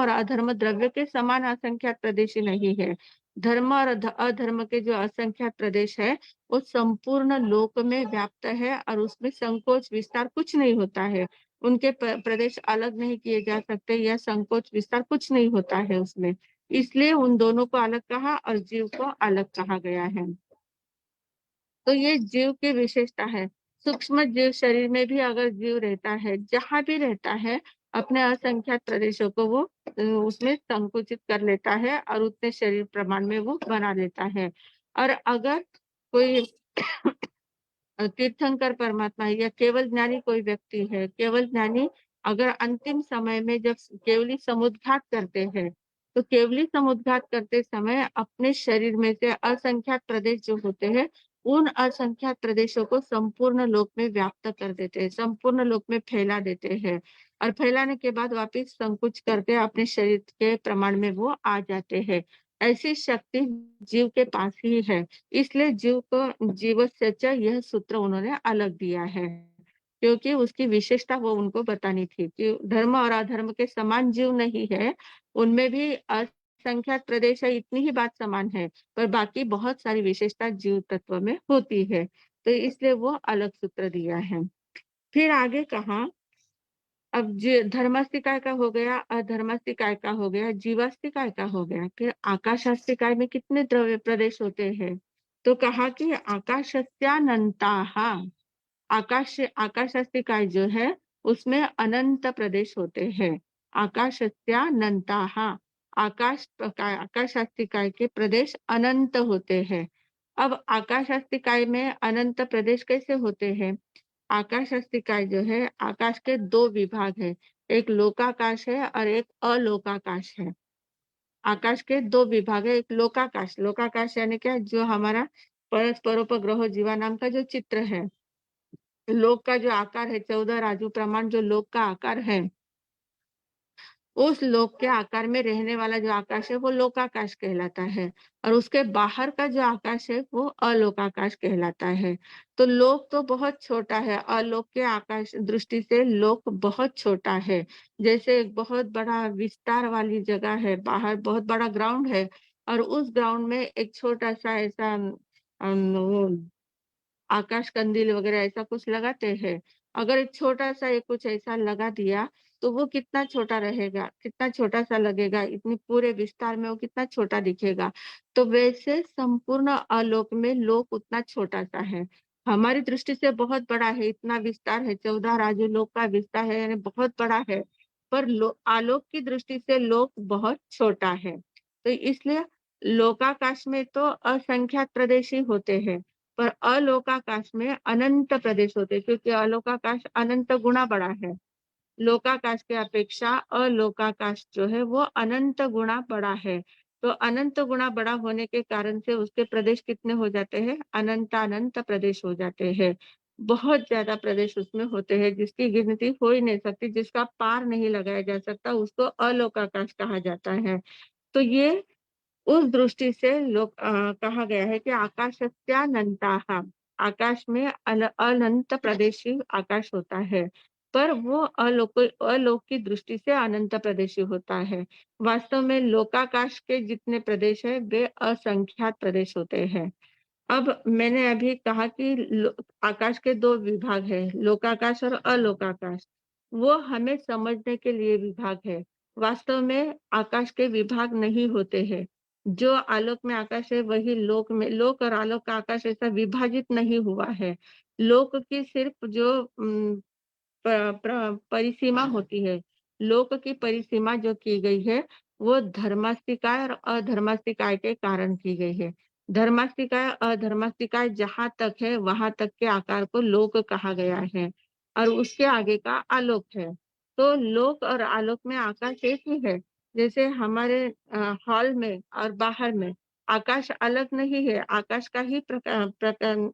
अधर्म द्रव्य के समान असंख्यात प्रदेशी नहीं है। धर्म और अधर्म के जो असंख्यात प्रदेश है वो संपूर्ण लोक में व्याप्त है और उसमें संकोच विस्तार कुछ नहीं होता है। उनके प्रदेश अलग नहीं किए जा सकते या संकोच विस्तार कुछ नहीं होता है उसमें। इसलिए उन दोनों को अलग कहा और जीव को अलग कहा गया है। तो ये जीव की विशेषता है। सूक्ष्म जीव शरीर में भी अगर जीव रहता है, जहाँ भी रहता है, अपने असंख्यात प्रदेशों को वो उसमें संकुचित कर लेता है और उतने शरीर प्रमाण में वो बना लेता है। और अगर कोई तीर्थंकर परमात्मा है या केवल ज्ञानी कोई व्यक्ति है, केवल ज्ञानी अगर अंतिम समय में जब केवली समुद्घात करते हैं, तो केवली समुद्घात करते समय अपने शरीर में से असंख्यात प्रदेश जो होते हैं, उन असंख्यात प्रदेशों को संपूर्ण लोक में व्याप्त कर देते हैं, संपूर्ण लोक में फैला देते हैं और फैलाने के बाद वापिस संकुच करके अपने शरीर के प्रमाण में वो आ जाते हैं। ऐसी शक्ति जीव के पास ही है। इसलिए जीव को जीवस्य च यह सूत्र उन्होंने अलग दिया है, क्योंकि उसकी विशेषता वो उनको बतानी थी कि धर्म और अधर्म के समान जीव नहीं है, उनमें भी असंख्यात प्रदेश है, इतनी ही बात समान है, पर बाकी बहुत सारी विशेषता जीव तत्व में होती है। तो इसलिए वो अलग सूत्र दिया है। फिर आगे कहा, अब धर्मास्ति काय का हो गया, अधर्मास्ति काय का हो गया, जीवास्ति काय का हो गया। फिर आकाशास्ति काय में कितने द्रव्य प्रदेश होते हैं? तो कहा कि आकाशस्यानंताः, आकाशास्ति काय जो है उसमें अनंत प्रदेश होते हैं। आकाशस्यानंताः, आकाशास्ति काय के प्रदेश अनंत होते हैं। अब आकाशास्ति काय में अनंत प्रदेश कैसे होते हैं? आकाशास्तिकाय जो है, आकाश के 2 विभाग है, एक लोकाकाश है और एक अलोकाकाश है। आकाश के 2 विभाग है, एक लोकाकाश, लोकाकाश यानी क्या? जो हमारा परस्परोपग्रह जीवा नाम का जो चित्र है, लोक का जो आकार है 14 राजू प्रमाण जो लोक का आकार है, उस लोक के आकार में रहने वाला जो आकाश है वो लोकाकाश कहलाता है और उसके बाहर का जो आकाश है वो अलोकाकाश कहलाता है। तो लोक तो बहुत छोटा है, अलोक के आकाश दृष्टि से लोक बहुत छोटा है। जैसे एक बहुत बड़ा विस्तार वाली जगह है, बाहर बहुत बड़ा ग्राउंड है और उस ग्राउंड में एक छोटा सा ऐसा वो आकाश कंदील वगैरह ऐसा कुछ लगाते हैं। अगर एक छोटा-सा एक कुछ ऐसा लगा दिया, तो वो कितना छोटा रहेगा, कितना छोटा-सा लगेगा, इतने पूरे विस्तार में वो कितना छोटा दिखेगा। तो वैसे संपूर्ण आलोक में लोक उतना छोटा-सा है। हमारी दृष्टि से बहुत बड़ा है, इतना विस्तार है, 14 राजू लोक का विस्तार है यानी बहुत बड़ा है। पर आलोक की दृष्टि से लोक बहुत छोटा है। तो इसलिए लोकाकाश में तो असंख्यात प्रदेश ही होते हैं। पर अलोकाकाश में अनंत प्रदेश होते हैं, क्योंकि अलोकाकाश अनंत गुना बड़ा है। लोकाकाश की अपेक्षा अलोकाकाश जो है वो अनंत गुना बड़ा है। तो अनंत गुना बड़ा होने के कारण से उसके प्रदेश कितने हो जाते हैं? अनंत अनंत प्रदेश हो जाते हैं। बहुत ज्यादा प्रदेश उसमें होते हैं, जिसकी गिनती हो ही नहीं सकती, जिसका पार नहीं लगाया जा सकता, उसको अलोकाकाश कहा जाता है। तो ये उस दृष्टि से कहा गया है कि आकाशस्यानंताः, आकाश में अनंत प्रदेशी आकाश होता है, पर वो अलोक की दृष्टि से अनंत प्रदेशी होता है। वास्तव में लोकाकाश के जितने प्रदेश है वे असंख्यात प्रदेश होते हैं। अब मैंने अभी कहा कि आकाश के दो विभाग है, लोकाकाश और अलोकाकाश। वो हमें समझने के लिए विभाग है। वास्तव में आकाश के विभाग नहीं होते हैं। जो आलोक में आकाश है वही लोक में, लोक और आलोक का आकाश ऐसा विभाजित नहीं हुआ है। लोक की सिर्फ जो परिसीमा होती है, लोक की परिसीमा जो की गई है वो धर्मास्तिकाय और अधर्मास्तिकाय के कारण की गई है। धर्मास्तिकाय अधर्मास्तिकाय जहां तक है वहां तक के आकार को लोक कहा गया है, और उसके आगे का आलोक है। तो लोक और आलोक में आकाश एक ही है। जैसे हमारे हॉल में और बाहर में आकाश अलग नहीं है, आकाश का ही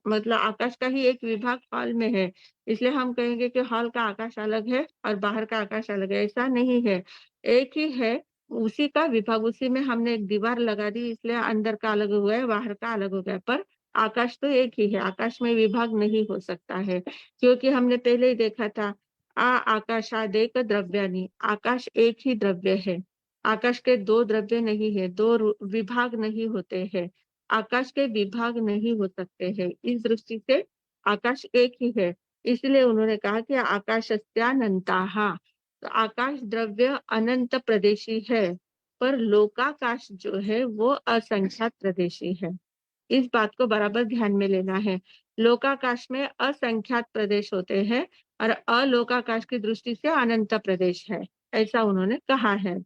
मतलब आकाश का ही एक विभाग हॉल में है। इसलिए हम कहेंगे कि हॉल का आकाश अलग है और बाहर का आकाश अलग है, ऐसा नहीं है। एक ही है, उसी का विभाग, उसी में हमने एक दीवार लगा दी इसलिए अंदर का अलग हो गया, बाहर का अलग हो गया, पर आकाश तो एक ही है, आकाश में विभाग नहीं हो सकता है। क्योंकि हमने पहले ही देखा था, आकाशादेक द्रव्यानि, आकाश एक ही द्रव्य है। आकाश के दो द्रव्य नहीं है, दो विभाग नहीं होते हैं। आकाश के विभाग नहीं हो सकते हैं। इस दृष्टि से आकाश एक ही है। इसलिए उन्होंने कहा कि आकाशस्यानंताः, तो आकाश द्रव्य अनंत प्रदेशी है, पर लोकाकाश जो है वो असंख्यात प्रदेशी है। इस बात को बराबर ध्यान में लेना है। लोकाकाश में असंख्यात प्रदेश होते हैं और अलोकाकाश की दृष्टि से अनंत प्रदेश है, ऐसा उन्होंने कहा है।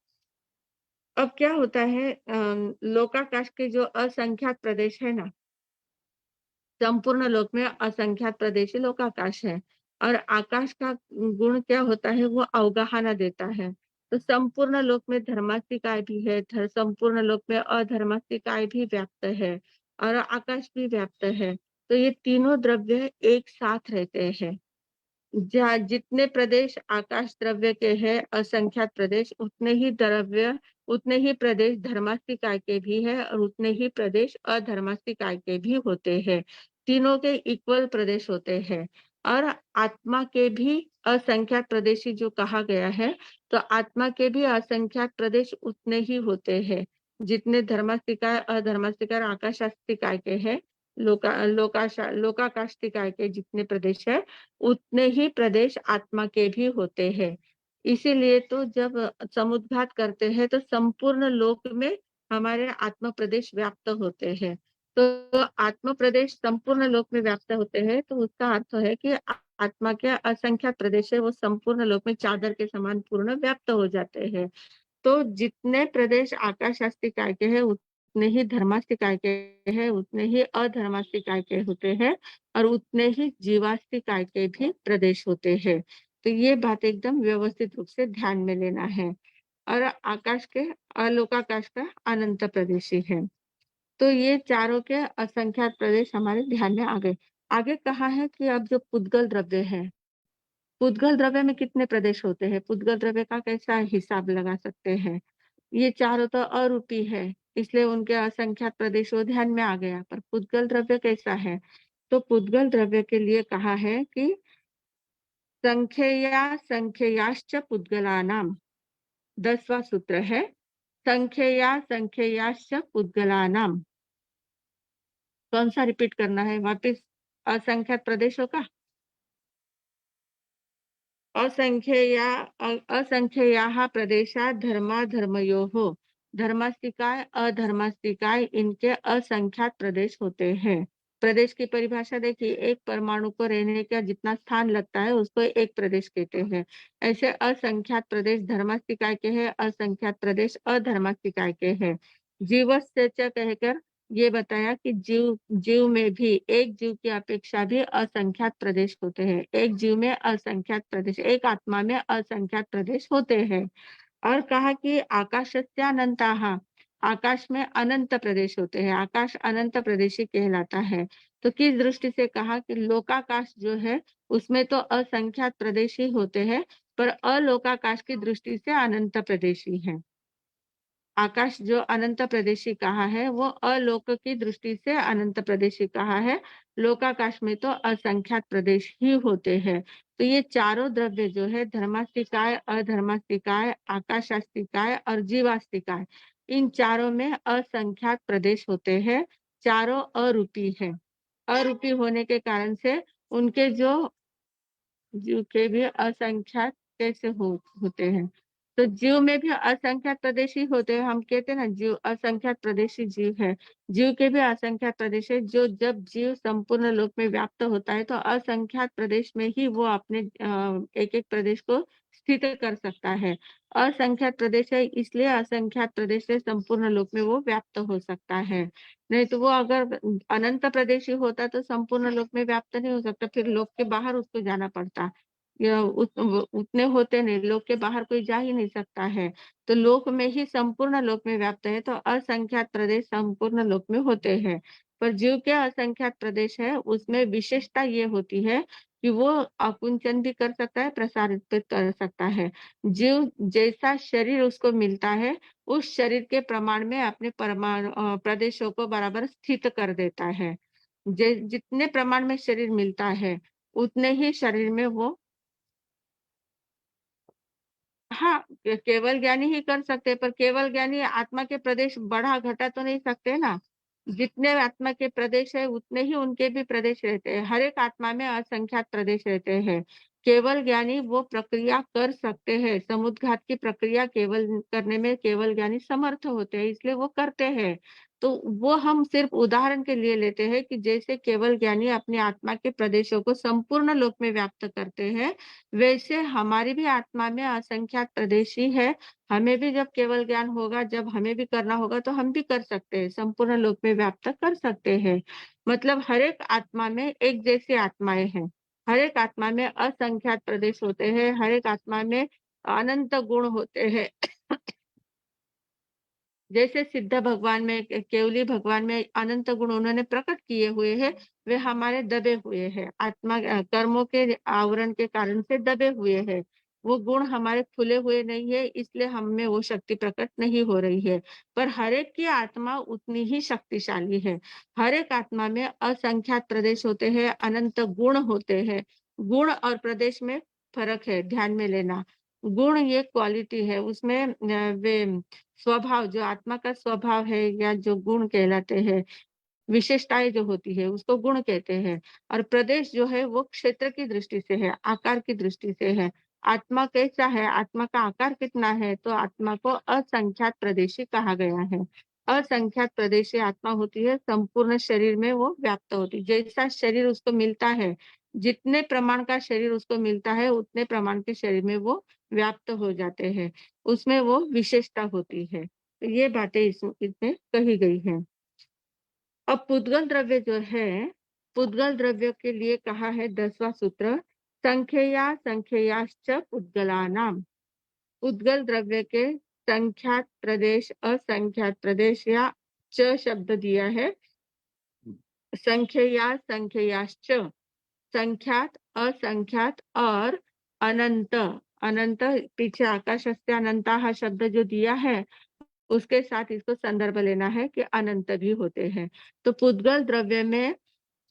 अब क्या होता है, लोकाकाश के जो असंख्यात प्रदेश है ना, संपूर्ण लोक में असंख्यात प्रदेशी लोकाकाश है, और आकाश का गुण क्या होता है, वो अवगाहना देता है। तो संपूर्ण लोक में धर्मास्तिकाय भी है, संपूर्ण लोक में अधर्मास्तिकाय भी व्याप्त है, और आकाश भी व्याप्त है। तो ये तीनों द्रव्य एक साथ रहते हैं। जहाँ जितने प्रदेश आकाश द्रव्य के हैं असंख्यात प्रदेश, उतने ही प्रदेश धर्मास्तिकाय के भी है, और उतने ही प्रदेश अधर्मास्तिकाय के भी होते हैं। तीनों के इक्वल प्रदेश होते हैं। और आत्मा के भी असंख्यात प्रदेशी जो कहा गया है, तो आत्मा के भी असंख्यात प्रदेश उतने ही होते हैं, जितने धर्मास्तिकाय अधर्मास्तिकाय आकाशास्तिकाय के हैं। लोकाकाष्टिकाय के जितने प्रदेश है उतने ही प्रदेश आत्मा के भी होते हैं। इसीलिए तो जब समुद्घात करते हैं तो संपूर्ण लोक में हमारे आत्म प्रदेश व्याप्त होते हैं। तो आत्म प्रदेश संपूर्ण लोक में व्याप्त होते हैं, तो उसका अर्थ है कि आत्मा के असंख्यात प्रदेश है वो संपूर्ण लोक में चादर के समान पूर्ण व्याप्त हो जाते हैं। तो जितने प्रदेश आकाशास्तिकाय के हैं उतने ही धर्मास्तिकाय के हैं, उतने ही अधर्मास्तिकाय के होते हैं, और उतने ही जीवास्तिकाय के भी प्रदेश होते हैं। तो ये बात एकदम व्यवस्थित रूप से ध्यान में लेना है। और आकाश के अलोकाकाश का अनंत प्रदेशी है। तो ये चारों के असंख्यात प्रदेश हमारे ध्यान में आ गए। आगे कहा है कि अब जो पुद्गल द्रव्य है, पुद्गल द्रव्य में कितने प्रदेश होते हैं? पुद्गल द्रव्य का कैसा हिसाब लगा सकते हैं? ये चारों तो अरूपी है, इसलिए उनके असंख्यात प्रदेश वो ध्यान में आ गया। पर पुद्गल द्रव्य कैसा है? तो पुद्गल द्रव्य के लिए कहा है कि संख्यया संख्ययाश्च पुद्गलानाम, 10वां सूत्र है, संख्यया संख्ययाश्च पुद्गलानाम। कौन सा रिपीट करना है वापस? असंख्यात प्रदेशों का असंख्ययाः प्रदेशाः धर्माधर्मयोः, धर्मास्तिकाय अधर्मास्तिकाय इनके असंख्यात प्रदेश होते हैं। प्रदेश की परिभाषा देखिए, एक परमाणु को रहने का जितना स्थान लगता है उसको एक प्रदेश कहते हैं। ऐसे असंख्यात प्रदेश धर्मास्तिकाय के हैं, असंख्यात प्रदेश अधर्मास्तिकाय के हैं। जीवस्य च कहकर ये बताया कि जीव जीव में भी एक जीव की अपेक्षा भी असंख्यात प्रदेश होते हैं। एक जीव में असंख्यात प्रदेश, एक आत्मा में असंख्यात प्रदेश होते हैं। और कहा कि आकाशस्यानंताः, आकाश में अनंत प्रदेश होते हैं, आकाश अनंत प्रदेशी कहलाता है। तो किस दृष्टि से कहा कि लोकाकाश जो है उसमें तो असंख्यात प्रदेशी होते हैं, पर अलोकाकाश की दृष्टि से अनंत प्रदेशी है। आकाश जो अनंत प्रदेशी कहा है वो अलोक की दृष्टि से अनंत प्रदेशी कहा है। लोकाकाश में तो असंख्यात प्रदेश ही होते हैं। तो ये चारों द्रव्य जो है धर्मास्तिकाय, अधर्मास्तिकाय, आकाशास्तिकाय और जीवास्तिकाय, इन चारों में असंख्यात प्रदेश होते हैं। चारों अरूपी है। अरूपी होने के कारण से उनके जो जीव के भी असंख्यात कैसे होते हैं। तो जीव में भी असंख्यात प्रदेशी होते हैं। हम कहते हैं ना जीव असंख्यात प्रदेशी जीव है। जीव के भी असंख्यात प्रदेश है। जो जब जीव संपूर्ण लोक में व्याप्त होता है तो असंख्यात प्रदेश में ही वो अपने एक-एक प्रदेश को स्थित कर सकता है। असंख्यात प्रदेश है इसलिए असंख्यात प्रदेश से संपूर्ण लोक में वो व्याप्त हो सकता है। नहीं तो वो अगर अनंत प्रदेशी होता तो संपूर्ण लोक में व्याप्त नहीं हो सकता, फिर लोक के बाहर उसको जाना पड़ता। या उतने होते नहीं, लोक के बाहर कोई जा ही नहीं सकता है। तो लोक में ही संपूर्ण लोक में व्याप्त है तो असंख्यात प्रदेश संपूर्ण लोक में होते हैं। पर जीव के असंख्यात प्रदेश है उसमें विशेषता ये होती है कि वो आकुंचन भी कर सकता है, प्रसारित भी कर सकता है। जीव जैसा शरीर उसको मिलता है उस शरीर के प्रमाण में अपने प्रदेशों को बराबर स्थित कर देता है। जितने प्रमाण में शरीर मिलता है, उतने ही शरीर में वो हाँ, केवल ज्ञानी ही कर सकते हैं, पर केवल ज्ञानी आत्मा के प्रदेश बढ़ा-घटा तो नहीं सकते ना। जितने आत्मा के प्रदेश है, उतने ही उनके भी प्रदेश रहते हैं। हर एक आत्मा में असंख्यात प्रदेश रहते हैं। केवल ज्ञानी वो प्रक्रिया कर सकते हैं। समुद्घात की प्रक्रिया केवल करने में केवल ज्ञानी समर्थ होते हैं, इसलिए वो करते हैं। तो वो हम सिर्फ उदाहरण के लिए लेते हैं कि जैसे केवल ज्ञानी अपनी आत्मा के प्रदेशों को संपूर्ण लोक में व्याप्त करते हैं, वैसे हमारी भी आत्मा में असंख्यात प्रदेशी है। हमें भी जब केवल ज्ञान होगा, जब हमें भी करना होगा तो हम भी कर सकते हैं, संपूर्ण लोक में व्याप्त कर सकते हैं। मतलब हर एक आत्मा में एक जैसी आत्माएँ हैं। हर एक आत्मा में असंख्यात प्रदेश होते हैं, हर एक आत्मा में अनंत गुण होते हैं। जैसे सिद्ध भगवान में केवली भगवान में अनंत गुण उन्होंने प्रकट किए हुए हैं, वे हमारे दबे हुए हैं। आत्मा कर्मों के आवरण के कारण से दबे हुए हैं। वो गुण हमारे खुले हुए नहीं है, इसलिए हम में वो शक्ति प्रकट नहीं हो रही है। पर हर एक की आत्मा उतनी ही शक्तिशाली है। हर एक आत्मा में असंख्यात प्रदेश होते हैं, अनंत गुण होते हैं। गुण और प्रदेश में फ़र्क है, ध्यान में लेना। गुण ये क्वालिटी है, उसमें वे स्वभाव जो आत्मा का स्वभाव है या जो गुण कहलाते हैं, विशेषताएँ जो होती है उसको गुण कहते हैं। और प्रदेश जो है वो क्षेत्र की दृष्टि से है, आकार की दृष्टि से है। आत्मा कैसा है, आत्मा का आकार कितना है, तो आत्मा को असंख्यात प्रदेशी कहा गया है। असंख्यात प्रदेशी आत्मा होती है, संपूर्ण शरीर में वो व्याप्त होती है। जैसा शरीर उसको मिलता है, जितने प्रमाण का शरीर उसको मिलता है, उतने प्रमाण के शरीर में वो व्याप्त हो जाते हैं। उसमें वो विशेषता होती है। तो ये बातें इसमें कही गई हैं। अब पुद्गल द्रव्य जो है, पुद्गल द्रव्य के लिए कहा है 10वां सूत्र, संख्यया संख्ययाश्च पुद्गलानाम। पुद्गल द्रव्य के संख्यात प्रदेश, असंख्यात प्रदेश या च शब्द दिया है। संख्यया संख्ययाश्च, संख्यात, असंख्यात और अनंत। अनंत पीछे आकाशस्य अनंता हा शब्द जो दिया है उसके साथ इसको संदर्भ लेना है कि अनंत भी होते हैं। तो पुद्गल द्रव्य में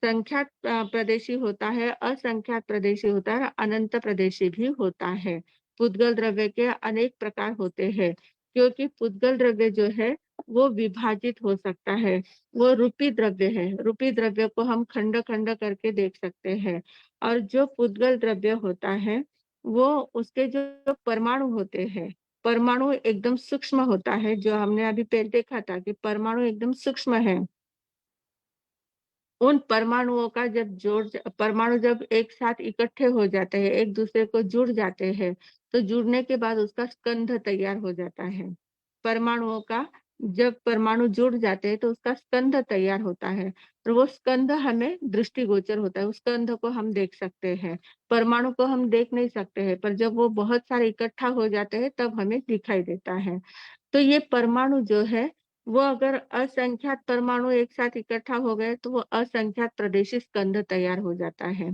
संख्यात प्रदेशी होता है, असंख्यात प्रदेशी होता है, अनंत प्रदेशी भी होता है। पुद्गल द्रव्य के अनेक प्रकार होते हैं, क्योंकि पुद्गल द्रव्य जो है वो विभाजित हो सकता है। वो रूपी द्रव्य है, रूपी द्रव्य को हम खंड-खंड करके देख सकते हैं। और जो पुद्गल द्रव्य होता है, वो उसके जो परमाणु होते हैं, परमाणु एकदम सूक्ष्म होता है, जो हमने अभी पहले देखा था कि परमाणु एकदम सूक्ष्म है। उन परमाणुओं का परमाणु जब एक साथ इकट्ठे हो जाते हैं, एक दूसरे को जुड़ जाते हैं, तो जुड़ने के बाद उसका स्कंध तैयार हो जाता है। परमाणुओं का जब परमाणु जुड़ जाते हैं तो उसका स्कंध तैयार होता है और वो स्कंध हमें दृष्टिगोचर होता है। उस स्कंध को हम देख सकते हैं। परमाणु को हम देख नहीं सकते हैं, पर जब वो बहुत सारे इकट्ठा हो जाते हैं तब हमें दिखाई देता है। तो ये परमाणु जो है, वो अगर असंख्यात परमाणु एक साथ इकट्ठा हो गए तो वो असंख्यात प्रदेशी स्कंध तैयार हो जाता है।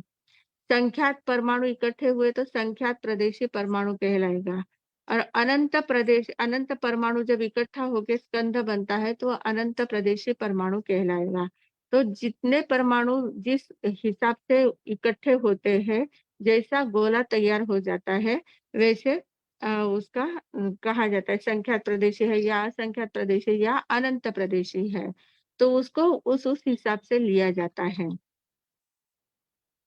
संख्यात परमाणु इकट्ठे हुए तो संख्यात प्रदेशी परमाणु कहलाएगा और अनंत परमाणु जब इकट्ठा होकर स्कंध बनता है तो अनंत प्रदेशी परमाणु कहलाएगा। तो जितने परमाणु जिस हिसाब से इकट्ठे होते हैं, जैसा गोला तैयार हो जाता है, वैसे उसका कहा जाता है संख्यात प्रदेशी है या असंख्यात प्रदेशी या अनंत प्रदेशी है। तो उसको उस हिसाब से लिया जाता है।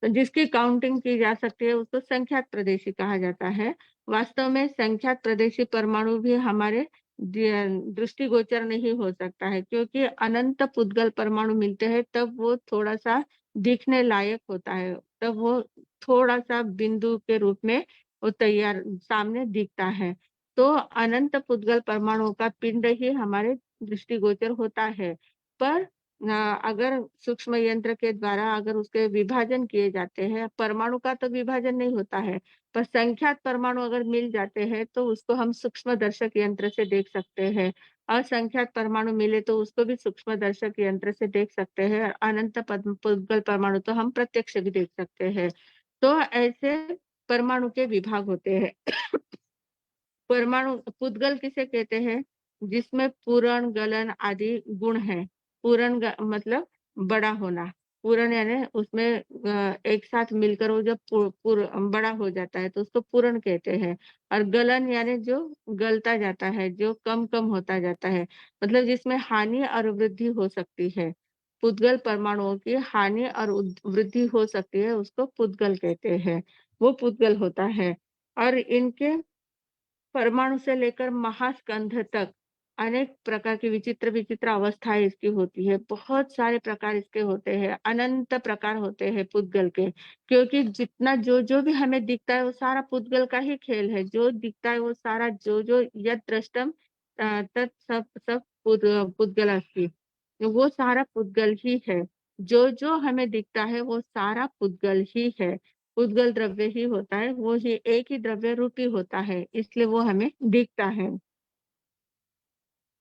तो जिसकी काउंटिंग की जा सकती है उसको संख्यात प्रदेशी कहा जाता है। वास्तव में संख्यात प्रदेशी परमाणु भी हमारे दृष्टिगोचर नहीं हो सकता है क्योंकि अनंत पुद्गल परमाणु मिलते हैं तब वो थोड़ा-सा दिखने लायक होता है। तब वो थोड़ा-सा बिंदु के रूप में वो तैयार सामने दिखता है। तो अनंत पुद्गल परमाणुओं का पिंड ही हमारे दृष्टिगोचर होता है। पर अगर सूक्ष्म यंत्र के द्वारा अगर उसके विभाजन किए जाते हैं, परमाणु का तो विभाजन नहीं होता है, पर संख्यात परमाणु अगर मिल जाते हैं, तो उसको हम सूक्ष्मदर्शक यंत्र से देख सकते हैं। असंख्यात परमाणु मिले तो उसको भी सूक्ष्मदर्शक यंत्र से देख सकते हैं। और अनंत पुद्गल परमाणु तो हम प्रत्यक्ष भी देख सकते हैं। तो ऐसे परमाणु के विभाग होते हैं। परमाणु पुद्गल किसे कहते हैं? जिसमें पूरण, गलन आदि गुण हैं। पूरण मतलब बड़ा होना। पूरण यानी उसमें एक साथ मिलकर वो जब बड़ा हो जाता है तो उसको पूरण कहते हैं। और गलन यानी जो गलता जाता है, जो कम-कम होता जाता है। मतलब जिसमें हानि और वृद्धि हो सकती है। पुद्गल परमाणुओं की हानि और वृद्धि हो सकती है, उसको पुद्गल कहते हैं। वो पुद्गल होता है। और इनके परमाणु से लेकर महास्कंध तक अनेक प्रकार की विचित्र-विचित्र अवस्थाएँ इसकी होती है। बहुत सारे प्रकार इसके होते हैं, अनंत प्रकार होते हैं पुद्गल के। क्योंकि जितना जो-जो भी हमें दिखता है वो सारा पुद्गल का ही खेल है। जो दिखता है वो सारा जो-जो यत् दृष्टम तत् सब सब पुद्गल अस्ति। वो सारा पुद्गल ही है। जो-जो हमें दिखता है वो सारा पुद्गल ही है। उद्गल द्रव्य ही होता है, वो ही एक ही द्रव्य रूपी होता है, इसलिए वो हमें दिखता है।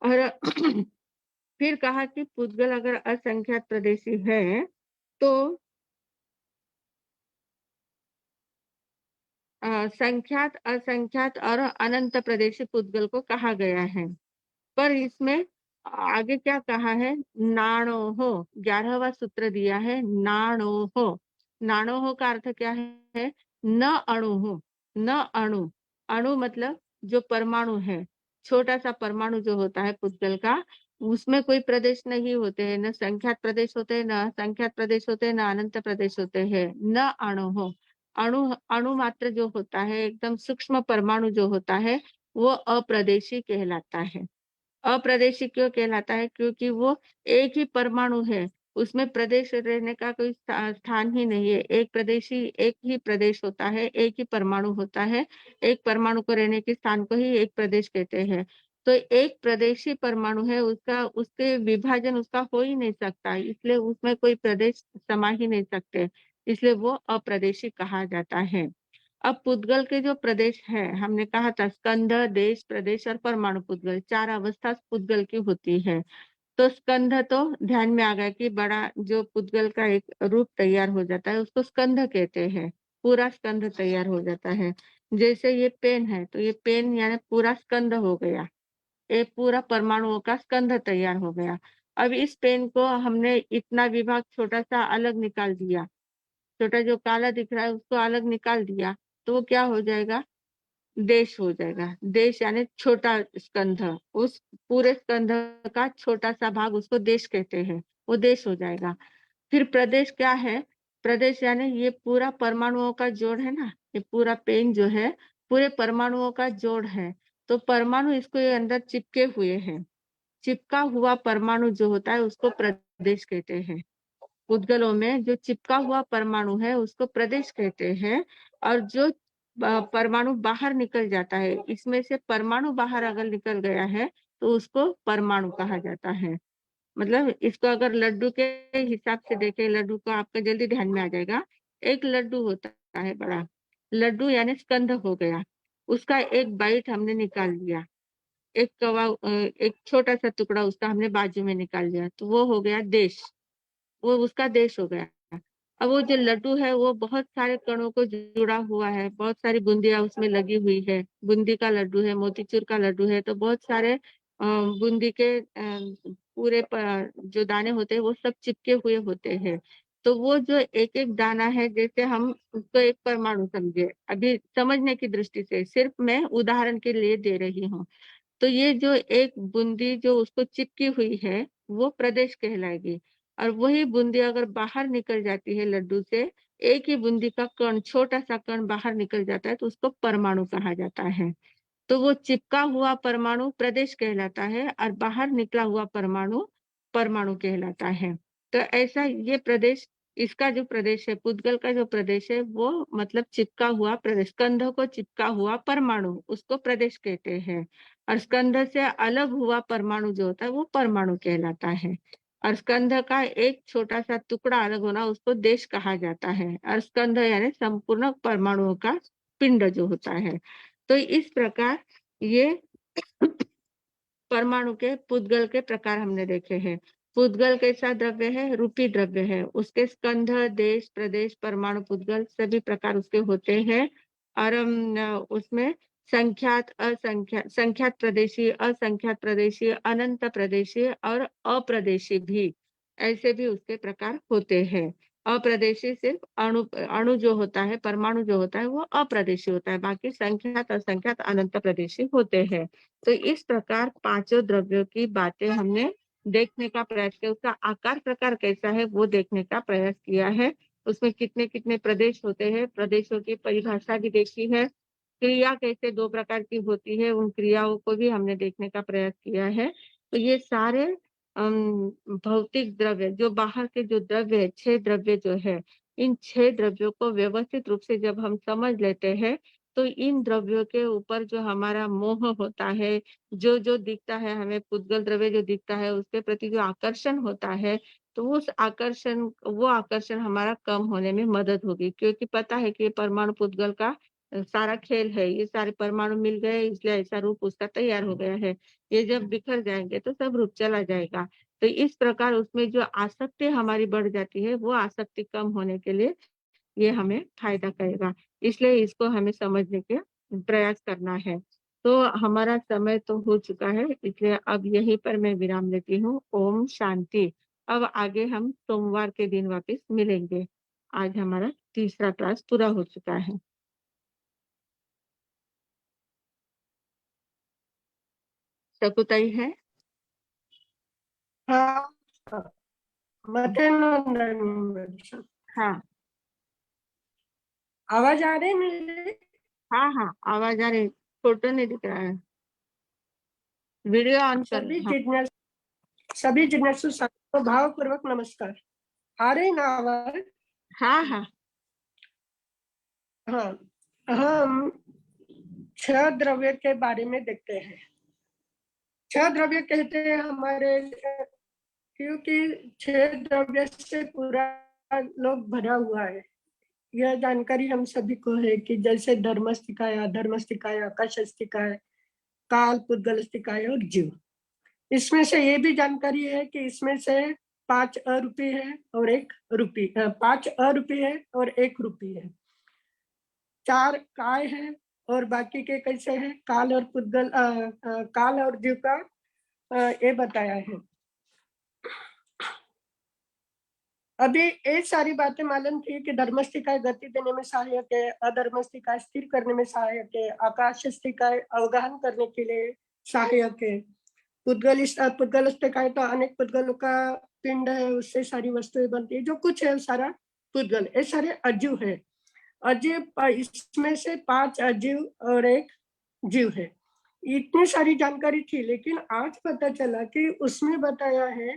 और फिर कहा कि पुद्गल अगर असंख्यात प्रदेशी है, तो संख्यात, असंख्यात और अनंत प्रदेशी पुद्गल को कहा गया है। पर इसमें आगे क्या कहा है? नाणोः 11वां सूत्र दिया है नाणोः। नाणोः का अर्थ क्या है? न अणुः, न अणु। अणु मतलब जो परमाणु है, छोटा-सा परमाणु जो होता है पुद्गल का, उसमें कोई प्रदेश नहीं होते हैं, न संख्यात प्रदेश होते हैं, न असंख्यात प्रदेश होते हैं, न अनंत प्रदेश होते हैं। न अणुः, अणु अणु मात्र जो होता है, एकदम सूक्ष्म परमाणु जो होता है, वो अप्रदेशी कहलाता है। अप्रादेशिक क्यों कहलाता है? क्योंकि वो एक ही परमाणु है, उसमें प्रदेश रहने का कोई स्थान ही नहीं है। एक ही प्रदेश होता है, एक ही परमाणु होता है, एक परमाणु को रहने के स्थान को ही एक प्रदेश कहते हैं। तो एक प्रदेशी परमाणु है, उसका उसके विभाजन उसका हो ही नहीं सकता, इसलिए उसमें कोई प्रदेश समा ही नहीं सकते, इसलिए वो अप्रादेशिक कहा जाता है। अब पुद्गल के जो प्रदेश है, हमने कहा था स्कंध, देश, प्रदेश और परमाणु पुद्गल 4 अवस्था पुद्गल की होती है। तो स्कंध तो ध्यान में आ गया कि बड़ा जो पुद्गल का एक रूप तैयार हो जाता है, उसको स्कंध कहते हैं। पूरा स्कंध तैयार हो जाता है। जैसे ये पेन है, तो ये पेन यानी पूरा स्कंध हो गया। ये पूरा परमाणुओं का स्कंध तैयार हो गया। अब इस पेन को हमने इतना विभाग छोटा-सा अलग निकाल दिया। छोटा जो काला दिख रहा है उसको अलग निकाल दिया, तो वो क्या हो जाएगा? देश हो जाएगा। देश यानी छोटा स्कंध, उस पूरे स्कंध का छोटा-सा भाग उसको देश कहते हैं, वो देश हो जाएगा। फिर प्रदेश क्या है? प्रदेश यानी ये पूरा परमाणुओं का जोड़ है ना, ये पूरा पेन जो है, पूरे परमाणुओं का जोड़ है। तो परमाणु इसके अंदर चिपके हुए हैं। चिपका हुआ परमाणु जो होता है उसको प्रदेश कहते हैं। उद्गलों में जो चिपका हुआ परमाणु है उसको प्रदेश कहते हैं और जो परमाणु बाहर निकल जाता है, इसमें से परमाणु बाहर अगर निकल गया है तो उसको परमाणु कहा जाता है। मतलब इसको अगर लड्डू के हिसाब से देखें, लड्डू को आपका जल्दी ध्यान में आ जाएगा। एक लड्डू होता है बड़ा, लड्डू यानी स्कंध हो गया, उसका एक बाइट हमने निकाल लिया, एक छोटा-सा टुकड़ा उसका हमने बाजू में निकाल लिया, तो वो हो गया देश, वो उसका देश हो गया। अब वो जो लड्डू है वो बहुत सारे कणों को जुड़ा हुआ है, बहुत सारी बूंदियाँ उसमें लगी हुई है, बूंदी का लड्डू है, मोतीचूर का लड्डू है, तो बहुत सारे बूंदी के पूरे जो दाने होते हैं वो सब चिपके हुए होते हैं। तो वो जो एक-एक दाना है, जैसे हम उसको एक परमाणु समझे, अभी समझने की दृष्टि से सिर्फ मैं उदाहरण के लिए दे रही हूँ। तो ये जो एक बूंदी जो उसको चिपकी हुई है, वो प्रदेश कहलाएगी। और वही बूंदी अगर बाहर निकल जाती है लड्डू से, एक ही बूंदी का कण, छोटा-सा कण बाहर निकल जाता है, तो उसको परमाणु कहा जाता है। तो वो चिपका हुआ परमाणु प्रदेश कहलाता है और बाहर निकला हुआ परमाणु, परमाणु कहलाता है। तो ऐसा ये प्रदेश, इसका जो प्रदेश है, पुद्गल का जो प्रदेश है, वो मतलब चिपका हुआ प्रदेश, स्कंध को चिपका हुआ परमाणु, उसको प्रदेश कहते हैं। और स्कंध से अलग हुआ परमाणु जो होता है, वो परमाणु कहलाता है। और स्कंध का एक छोटा-सा टुकड़ा अलग होना, उसको देश कहा जाता है। और स्कंध यानी संपूर्ण परमाणुओं का पिंड जो होता है। तो इस प्रकार ये परमाणु के पुद्गल के प्रकार हमने देखे हैं। पुद्गल कैसा द्रव्य है? रूपी द्रव्य है। उसके स्कंध, देश, प्रदेश, परमाणु, पुद्गल सभी प्रकार उसके होते हैं। और उसमें संख्यात, संख्यात प्रदेशी, असंख्यात प्रदेशी, अनंत प्रदेशी और अप्रदेशी भी, ऐसे भी उसके प्रकार होते हैं। अप्रदेशी सिर्फ अणु अणु जो होता है, परमाणु जो होता है वो अप्रदेशी होता है, बाकी संख्यात, असंख्यात, अनंत प्रदेशी होते हैं। तो इस प्रकार पांचों द्रव्यों की बातें हमने देखने का प्रयास किया, उसका आकार प्रकार कैसा है वो देखने का प्रयास किया है। उसमें कितने-कितने प्रदेश होते हैं, प्रदेशों की परिभाषा भी देखी है। क्रिया कैसे 2 प्रकार की होती है, उन क्रियाओं को भी हमने देखने का प्रयास किया है। तो ये सारे भौतिक द्रव्य, जो बाहर के जो द्रव्य है, 6 द्रव्य जो है, इन 6 द्रव्यों को व्यवस्थित रूप से जब हम समझ लेते हैं, तो इन द्रव्यों के ऊपर जो हमारा मोह होता है, जो दिखता है हमें, पुद्गल द्रव्य जो दिखता है उसके प्रति जो आकर्षण होता है, तो वो आकर्षण हमारा कम होने में मदद होगी, क्योंकि पता है कि ये परमाणु पुद्गल का सारा खेल है, ये सारे परमाणु मिल गए इसलिए ऐसा रूप उसका तैयार हो गया है। ये जब बिखर जाएँगे तो सब रूप चला जाएगा। तो इस प्रकार उसमें जो आसक्ति हमारी बढ़ जाती है, वो आसक्ति कम होने के लिए ये हमें फ़ायदा करेगा। इसलिए इसको हमें समझने के प्रयास करना है। तो हमारा समय तो हो चुका है, इसलिए अब यहीं पर मैं विराम लेती हूँ। ओम शांति। अब आगे हम सोमवार के दिन वापस मिलेंगे। आज हमारा तीसरा क्लास पूरा हो चुका है। शकुताई है? हाँ, हाँ, मध्यान्ह हाँ। आवाज आ रही है मेरे? हाँ, हाँ, आवाज़ आ रही, फ़ोटो नहीं दिख रहा है। वीडियो ऑन कर सभी हाँ। जिज्ञासु को भावपूर्वक नमस्कार। आ रही ना आवाज? हाँ, हाँ। हाँ, हम 6 द्रव्य के बारे में देखते हैं। 6 द्रव्य कहते हैं हमारे, क्योंकि 6 द्रव्य से पूरा लोक भरा हुआ है। यह जानकारी हम सभी को है कि जैसे धर्मस्तिकाय, अधर्मस्तिकाय, आकाशस्तिकाय, काल, पुद्गलस्तिकाय और जीव। इसमें से ये भी जानकारी है कि इसमें से 5 अरूपी है और 1 रूपी, 5 अरूपी है और 1 रूपी है। 4 काय है और बाकी के कैसे हैं? काल और पुद्गल, काल और जीव का ये बताया है। अभी ये सारी बातें मालूम थी कि धर्मस्तिकाय गति देने में सहायक है, अधर्मस्तिकाय स्थिर करने में सहायक है, आकाशस्तिकाय अवगाहन करने के लिए सहायक है, पुद्गलस्तिकाय तो अनेक पुद्गलों का पिंड है, उससे सारी वस्तुएं बनती है, जो कुछ है सारा पुद्गल, ये सारे अजीव है। अजीव, इसमें से 5 अजीव और 1 जीव है। इतनी सारी जानकारी थी, लेकिन आज पता चला कि उसमें बताया है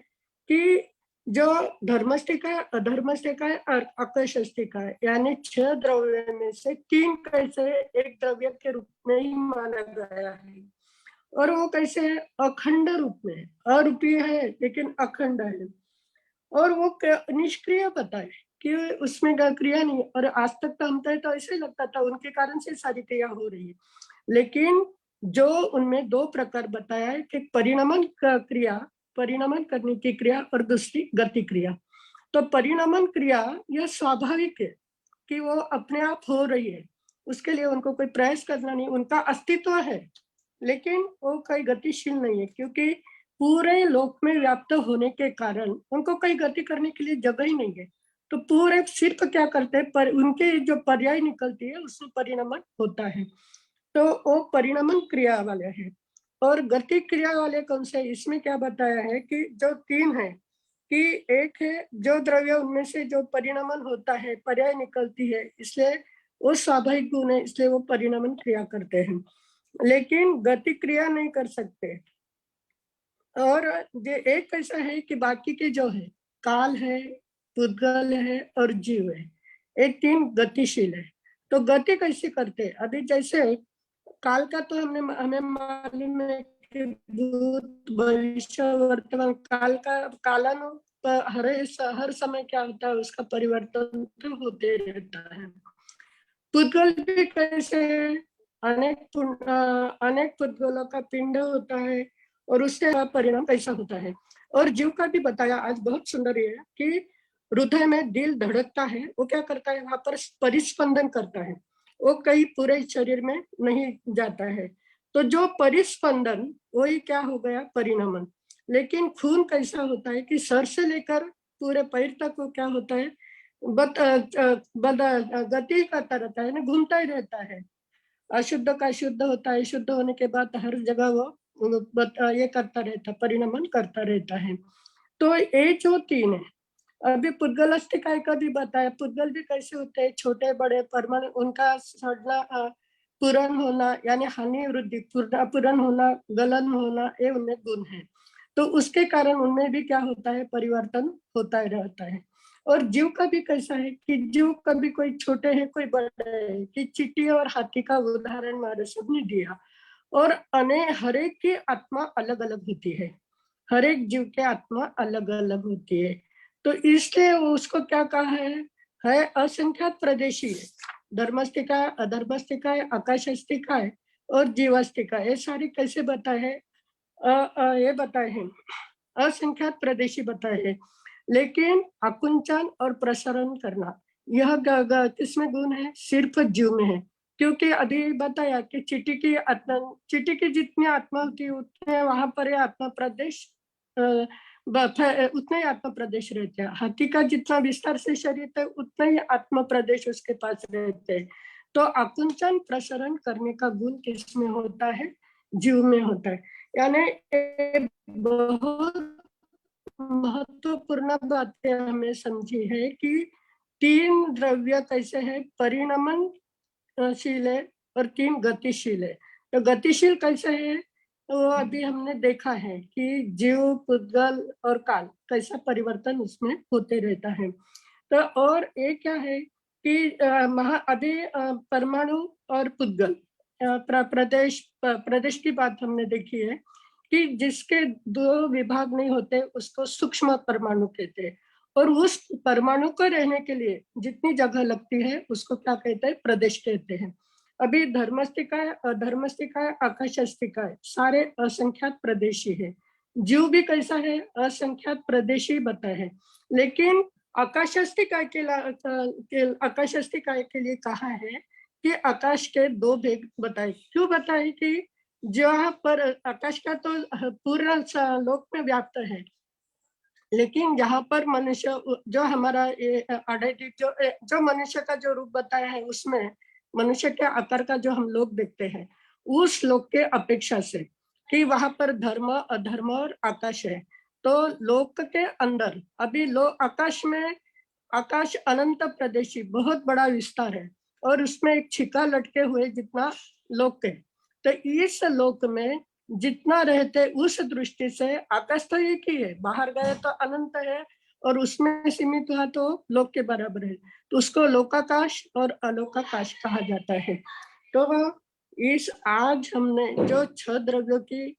कि जो धर्मस्तिकाय, अधर्मस्तिकाय और आकाशस्तिकाय, यानी 6 द्रव्य में से 3 कैसे एक द्रव्य के रूप में ही माना गया है। और वो कैसे है, अखंड रूप में है, अरूपी है लेकिन अखंड है। और वो निष्क्रिय पता है कि उसमें क्रिया नहीं है। और आज तक तो हमको तो ऐसे लगता था उनके कारण से सारी क्रिया हो रही है, लेकिन जो उनमें दो प्रकार बताया है कि परिणमन क्रिया, परिणमन करने की क्रिया, और दूसरी गति क्रिया। तो परिणमन क्रिया यह स्वाभाविक है कि वो अपने आप हो रही है, उसके लिए उनको कोई प्रयास करना नहीं, उनका अस्तित्व है, लेकिन वो कोई गतिशील नहीं है, क्योंकि पूरे लोक में व्याप्त होने के कारण उनको कोई गति करने के लिए जगह ही नहीं है। तो पूरे सिर्फ क्या करते हैं, पर उनके जो पर्याय निकलती है उसमें परिणमन होता है। तो वो परिणमन क्रिया वाले हैं। और गति क्रिया वाले कौन से, इसमें क्या बताया है कि जो तीन है, कि एक है जो द्रव्य उनमें से जो परिणमन होता है, पर्याय निकलती है, इसलिए वो स्वाभाविक गुण है, इसलिए वो परिणमन क्रिया करते हैं, लेकिन गति क्रिया नहीं कर सकते। और ये एक ऐसा है कि बाकी के जो है, काल है, पुद्गल है और जीव है, ये तीन गतिशील है। तो गति कैसे करते हैं, अभी जैसे काल का तो हमें मालूम है कि भूत भविष्य वर्तमान, काल का कालन हर समय क्या होता है, उसका परिवर्तन तो होते रहता है। पुद्गल भी कैसे है, अनेक पुद्गलों का पिंड होता है, और उससे परिणाम कैसा होता है। और जीव का भी बताया आज, बहुत सुंदर है कि हृदय में दिल धड़कता है, वो क्या करता है, वहां पर परिस्पंदन करता है, वो कहीं पूरे शरीर में नहीं जाता है। तो जो परिस्पंदन वही क्या हो गया, परिणमन। लेकिन खून कैसा होता है कि सर से लेकर पूरे पैर तक वो क्या होता है, गति करता रहता है ना, घूमता ही रहता है। अशुद्ध का शुद्ध होता है, शुद्ध होने के बाद हर जगह वो ये करता रहता, परिणमन करता रहता है। तो ये जो तीन है, अभी पुद्गल अस्थिकाय का भी बताया, पुद्गल भी कैसे होते हैं, छोटे बड़े परमाणु, उनका सड़ना, पूर्ण होना यानी हानि वृद्धि, पूर्ण होना, गलन होना, ये उनमें गुण है। तो उसके कारण उनमें भी क्या होता है, परिवर्तन होता ही रहता है। और जीव का भी कैसा है कि जीव कभी कोई छोटे है कोई बड़े है, कि चींटी और हाथी का उदाहरण हमारे सबने दिया। और हर एक की आत्मा अलग अलग होती है, हर एक जीव की आत्मा अलग अलग होती है। तो इसलिए उसको क्या कहा है असंख्यात प्रदेशी है। धर्मस्थिका है, अधर्मस्थिका है, आकाशस्थिका है और जीवास्थिका, ये सारी कैसे बताए हैं, ये बताए हैं, असंख्यात प्रदेशी बताए हैं। लेकिन आकुंचन और प्रसारण करना, यह किसमें गुण है, सिर्फ जीव में है। क्योंकि अभी बताया कि चींटी की जितनी आत्मा होती है उतने वहां पर आत्मा प्रदेश, उतना ही आत्मा प्रदेश रहते हैं। हाथी का जितना विस्तार से शरीर है उतना ही आत्मा प्रदेश उसके पास रहते हैं। तो आकुंचन प्रसारण करने का गुण किसमें होता है, जीव में होता है। यानी बहुत महत्वपूर्ण बातें हमें समझी है कि तीन द्रव्य कैसे है, परिणमनशील है और तीन गतिशील है। तो गतिशील कैसे है, तो अभी हमने देखा है कि जीव, पुद्गल और काल कैसा परिवर्तन उसमें होते रहता है। तो और ये क्या है कि अभी परमाणु और पुद्गल, प्रदेश की बात हमने देखी है कि जिसके दो विभाग नहीं होते उसको सूक्ष्म परमाणु कहते हैं। और उस परमाणु को रहने के लिए जितनी जगह लगती है उसको क्या कहते हैं, प्रदेश कहते हैं। अभी धर्मस्थिकाय, अधर्मस्थिकाय, आकाशस्थिकाय सारे असंख्यात प्रदेशी है। जीव भी कैसा है, असंख्यात प्रदेशी बताए है। लेकिन आकाशस्थिकाय के लिए कहा है कि आकाश के दो भेद बताए। क्यों बताए कि जहाँ पर आकाश का तो पूरा लोक में व्याप्त है, लेकिन जहाँ पर मनुष्य, जो हमारा ये जो मनुष्य का जो रूप बताया है उसमें मनुष्य के आकार का जो हम लोग देखते हैं, उस लोक के अपेक्षा से कि वहां पर धर्म, अधर्म और आकाश है। तो लोक के अंदर अभी आकाश में, आकाश अनंत प्रदेशी बहुत बड़ा विस्तार है, और उसमें एक छिका लटके हुए जितना लोक है। तो इस लोक में जितना रहते उस दृष्टि से आकाश तो एक ही है, बाहर गए तो अनंत है, और उसमें सीमित हुआ तो लोक के बराबर है। तो उसको लोकाकाश और अलोकाकाश कहा जाता है। तो इस आज हमने जो 6 द्रव्यों की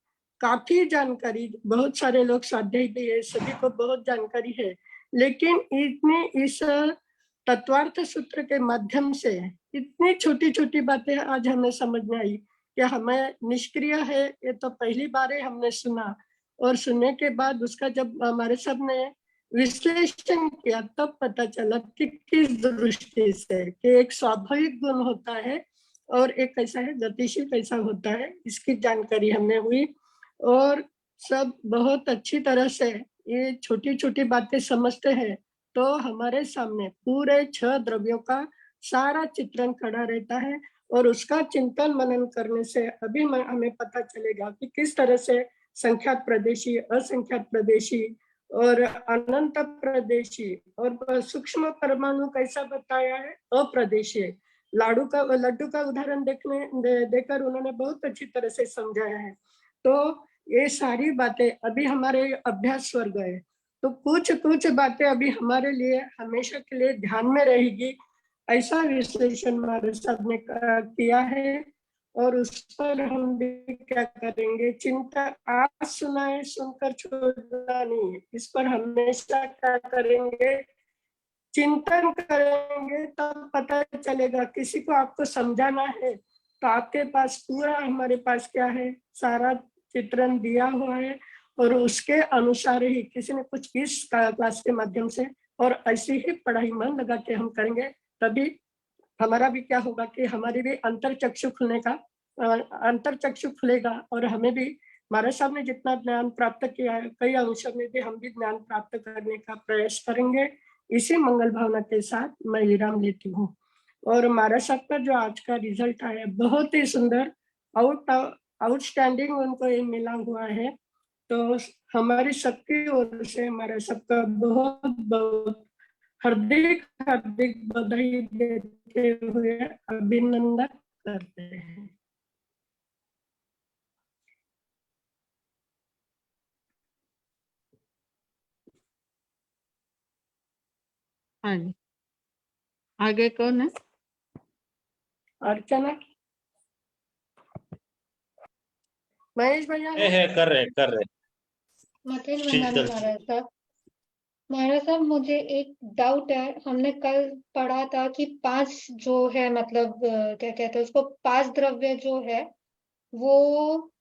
काफी जानकारी, बहुत सारे लोग स्वाध्याय दिए, सभी को बहुत जानकारी है, लेकिन इतनी इस तत्वार्थ सूत्र के माध्यम से इतनी छोटी छोटी बातें आज हमें समझ में आई कि हमें निष्क्रिय है ये तो पहली बार ही हमने सुना, और सुनने के बाद उसका जब हमारे सबने विश्लेषण किया तब पता चला कि किस दृष्टि से कि एक स्वाभाविक गुण होता है और एक कैसा है गतिशील कैसा होता है, इसकी जानकारी हमें हुई। और सब बहुत अच्छी तरह से ये छोटी छोटी बातें समझते हैं तो हमारे सामने पूरे 6 द्रव्यों का सारा चित्रण खड़ा रहता है, और उसका चिंतन मनन करने से अभी हमें पता चलेगा कि किस तरह से संख्यात प्रदेशी, असंख्यात प्रदेशी और अनंत प्रदेशी और सूक्ष्म परमाणु कैसा बताया है, अप्रदेशीय। लड्डू का उदाहरण देकर उन्होंने बहुत अच्छी तरह से समझाया है। तो ये सारी बातें अभी हमारे अभ्यास वर्ग है, तो कुछ कुछ बातें अभी हमारे लिए हमेशा के लिए ध्यान में रहेगी, ऐसा विश्लेषण हमारे साहब ने किया है। और उस पर हम भी क्या करेंगे, चिंता आज सुनाए सुनकर छोड़ना नहीं है, इस पर हमेशा क्या करेंगे, चिंतन करेंगे, तब पता चलेगा। किसी को आपको समझाना है तो आपके पास पूरा, हमारे पास क्या है, सारा चित्रण दिया हुआ है, और उसके अनुसार ही किसी ने कुछ इस क्लास के माध्यम से और ऐसी ही पढ़ाई मन लगा के हम करेंगे, तभी हमारा भी क्या होगा कि हमारी भी अंतर चक्षु खुलने का अंतर चक्षु खुलेगा, और हमें भी हमारे साहब ने जितना ज्ञान प्राप्त किया है कई अंशों में भी हम भी ज्ञान प्राप्त करने का प्रयास करेंगे। इसी मंगल भावना के साथ मैं विराम लेती हूँ। और हमारा साहब का जो आज का रिजल्ट आया बहुत ही सुंदर, आउटस्टैंडिंग उनको ये मिला हुआ है, तो हमारी सबकी ओर से हमारा सबका बहुत बहुत हार्दिक हार्दिक बधाई देते हुए अभिनंदन करते हैं। हाँ जी, आगे कौन है? अर्चना, महेश भैया है कर रहे मथेन शीतल। महाराज साहब, महाराज साहब मुझे एक डाउट है। हमने कल पढ़ा था कि 5 जो है, मतलब क्या कहते हैं उसको, 5 द्रव्य जो है वो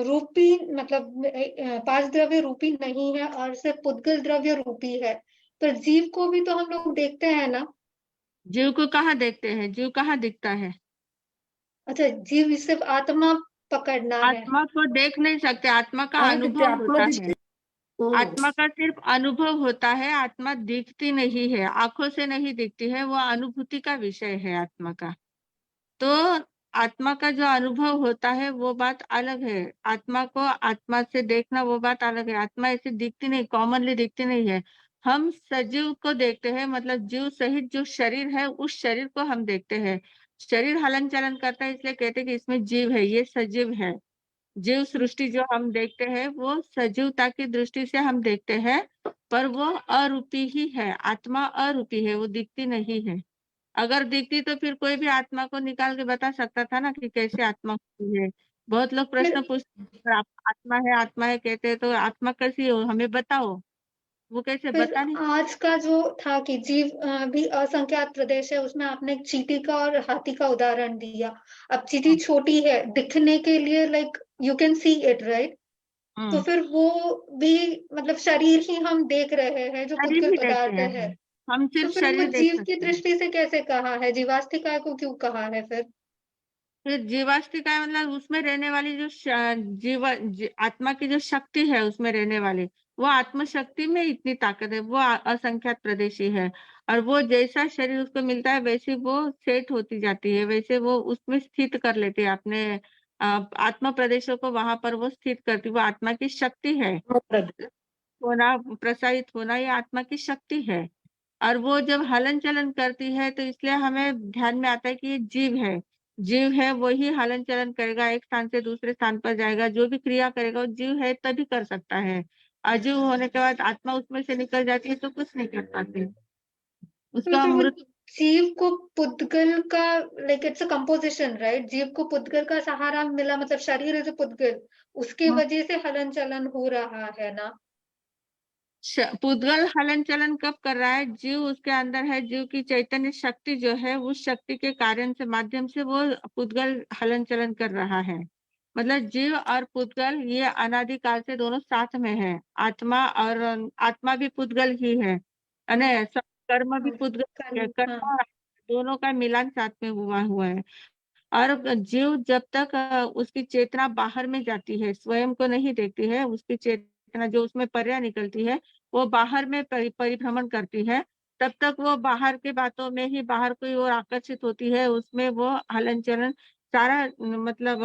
रूपी, मतलब 5 द्रव्य रूपी नहीं है और सिर्फ पुद्गल द्रव्य रूपी है। पर जीव को भी तो हम लोग देखते हैं ना? जीव को कहाँ देखते हैं? जीव कहाँ दिखता है? अच्छा, जीव सिर्फ आत्मा पकड़ना है। आत्मा को देख नहीं सकते, आत्मा का अनुभव होता है। आत्मा का सिर्फ अनुभव होता है, आत्मा दिखती नहीं है, आंखों से नहीं दिखती है, वो अनुभूति का विषय है आत्मा का। तो आत्मा का जो अनुभव होता है वो बात अलग है, आत्मा को आत्मा से देखना वो बात अलग है। आत्मा ऐसे दिखती नहीं, कॉमनली दिखती नहीं है। हम सजीव को देखते हैं, मतलब जीव सहित जो शरीर है उस शरीर को हम देखते हैं। शरीर हलन चलन करता है, इसलिए कहते हैं कि इसमें जीव है, ये सजीव है। जीव सृष्टि जो हम देखते हैं वो सजीवता की दृष्टि से हम देखते हैं, पर वो अरूपी ही है। आत्मा अरूपी है, वो दिखती नहीं है। अगर दिखती तो फिर कोई भी आत्मा को निकाल के बता सकता था ना कि कैसे आत्मा होती है। बहुत लोग प्रश्न पूछते हैं, आप आत्मा है कहते हैं, तो आत्मा कैसी हो, हमें बताओ। वो कैसे फिर बता नहीं। आज का जो था कि जीव भी असंख्यात प्रदेश है, उसमें आपने एक चींटी का और हाथी का उदाहरण दिया। अब चींटी छोटी है दिखने के लिए, like you can see it, right? तो फिर वो भी मतलब शरीर ही हम देख रहे हैं जो शरीर पुद्गल ही देख पदार्थ रहे है। हैं, हम तो सिर्फ फिर वो शरीर देख जीव की सकते हैं। दृष्टि से कैसे कहा है? जीवास्तिका को क्यों कहा है फिर? फिर जीवास्तिका मतलब उसमें रहने वाली जो आत्मा की जो शक्ति है उसमें रहने वाली, वो आत्म शक्ति में इतनी ताकत है, वो असंख्यात प्रदेशी है। और वो जैसा शरीर उसको मिलता है वैसे वो सेट होती जाती है, वैसे वो उसमें स्थित कर लेते हैं अपने आत्मा प्रदेशों को, वहां पर वो स्थित करती, वो आत्मा की शक्ति है। होना, प्रसारित होना, ये आत्मा की शक्ति है। और वो जब हलन चलन करती है तो इसलिए हमें ध्यान में आता है कि ये जीव है। जीव है वही हलन चलन करेगा, एक स्थान से दूसरे स्थान पर जाएगा, जो भी क्रिया करेगा वो जीव है तभी कर सकता है। अजीव होने के बाद आत्मा उसमें से निकल जाती है तो कुछ नहीं कर पाती, तो उसका फिर वो मृत जीव को पुद्गल का like it's a composition right, जीव को पुद्गल का सहारा मिला, मतलब शरीर इज अ पुद्गल, उसकी वजह से हलन चलन हो रहा है ना। पुद्गल हलन चलन कब कर रहा है? जीव उसके अंदर है, जीव की चैतन्य शक्ति जो है उस शक्ति के कारण से माध्यम से वो पुद्गल हलन चलन कर रहा है। मतलब जीव और पुद्गल ये अनादिकाल से दोनों साथ में है। आत्मा और आत्मा भी पुद्गल ही है, सब कर्म भी पुद्गल है, कर्म दोनों का मिलान साथ में हुआ है। और जीव जब तक उसकी चेतना बाहर में जाती है, स्वयं को नहीं देखती है, उसकी चेतना जो उसमें पर्या निकलती है वो बाहर में परिभ्रमण करती है, तब तक वो बाहर के बातों में ही बाहर की ओर आकर्षित होती है, उसमें वो हलन चलन सारा मतलब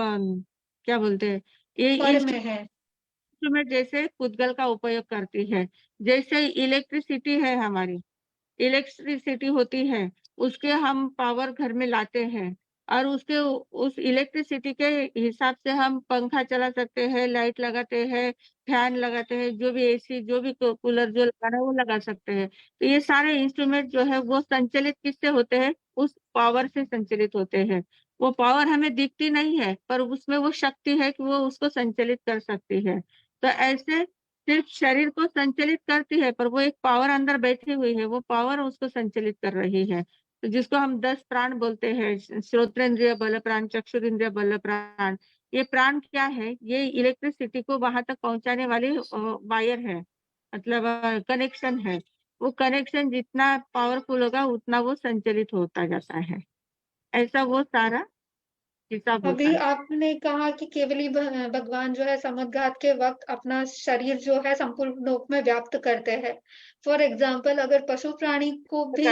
क्या बोलते हैं ये इंस्ट्रूमेंट जैसे पुद्गल का उपयोग करती है। जैसे इलेक्ट्रिसिटी है, हमारी इलेक्ट्रिसिटी होती है, उसके हम पावर घर में लाते हैं और उसके उस इलेक्ट्रिसिटी के हिसाब से हम पंखा चला सकते हैं, लाइट लगाते हैं, फैन लगाते हैं, जो भी एसी, जो भी कूलर जो लगाना है वो लगा सकते हैं। तो ये सारे इंस्ट्रूमेंट जो है वो संचालित किससे होते हैं? उस पावर से संचालित होते हैं। वो पावर हमें दिखती नहीं है, पर उसमें वो शक्ति है कि वो उसको संचालित कर सकती है। तो ऐसे सिर्फ शरीर को संचालित करती है, पर वो एक पावर अंदर बैठी हुई है, वो पावर उसको संचालित कर रही है। तो जिसको हम 10 प्राण बोलते हैं, श्रोत्रेंद्रिय बल प्राण, चक्षुरेंद्रिय बल प्राण। ये प्राण क्या है? ये इलेक्ट्रिसिटी को वहां तक पहुंचाने वाली वायर है, मतलब कनेक्शन है। वो कनेक्शन जितना पावरफुल होगा उतना वो संचालित होता जाता है। ऐसा वो सारा हिसाब होता अभी है। आपने कहा कि केवली भगवान जो है समुद्घात के वक्त अपना शरीर जो है संपूर्ण लोक में व्याप्त करते हैं। फॉर एग्जाम्पल अगर पशु प्राणी को भी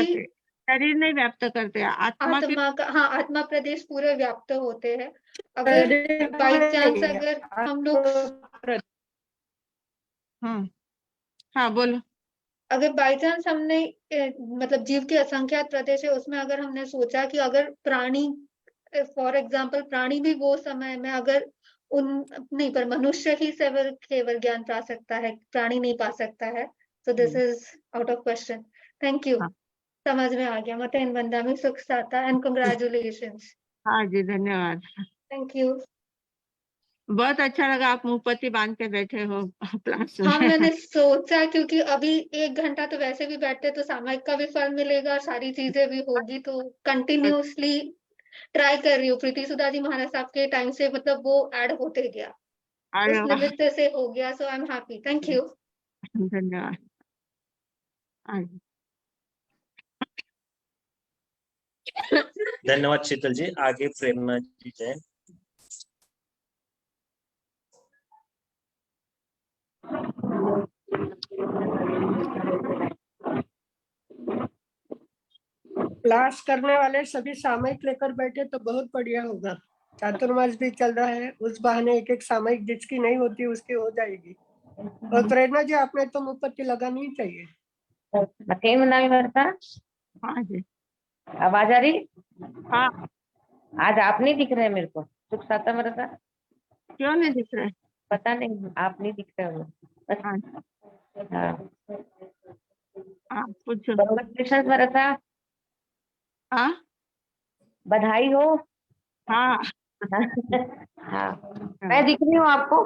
शरीर नहीं व्याप्त करते, आत्मा का, हाँ, आत्मा प्रदेश पूरे व्याप्त होते हैं। अगर बाई चांस अगर हम लोग हाँ बोलो। अगर बाई चांस हमने मतलब जीव के असंख्यात प्रदेश है, उसमें अगर हमने सोचा कि अगर प्राणी, फॉर एग्जाम्पल प्राणी भी वो समय में अगर उन नहीं, पर मनुष्य ही केवल ज्ञान पा सकता है, प्राणी नहीं पा सकता है। तो this is out of question. Thank you, समझ में आ गया। मत इन बंदा में सुख साता एंड कंग्रेचुलेशंस। हाँ जी, धन्यवाद। Thank you. बहुत अच्छा लगा, आप मुंहपत्ती बांध के बैठे हो क्लास में। हाँ, मैंने सोचा क्योंकि अभी 1 घंटा तो वैसे भी बैठते तो सामायिक का भी फल मिलेगा, सारी चीजें भी होगी, तो कंटिन्यूअसली ट्राई कर रही हूँ। प्रीति सुधा जी महाराज साहब के टाइम से मतलब वो ऐड होते गया, उस निमित्त से हो गया। So I am happy. Thank you, धन्यवाद। धन्यवाद शीतल जी। आगे प्रेरणा जी है। क्लास करने वाले सभी सामयिक लेकर बैठे तो बहुत बढ़िया होगा। चातुर्मास भी चल रहा है, उस बहाने एक एक सामयिक जिसकी नहीं होती उसकी हो जाएगी। और प्रेरणा जी, आपने तो मुंहपत्ती लगानी ही चाहिए। हाँ जी, आवाज आ रही? हाँ। आज आप नहीं दिख रहे मेरे को, सुख साता मरसा। क्यों नहीं दिख रहे? पता नहीं, आप नहीं दिख रहे हो। हाँ, पूछो। कांग्रेचुलेशंस मरसा। हाँ, बधाई हो। हाँ। हाँ, मैं दिख रही हूँ आपको?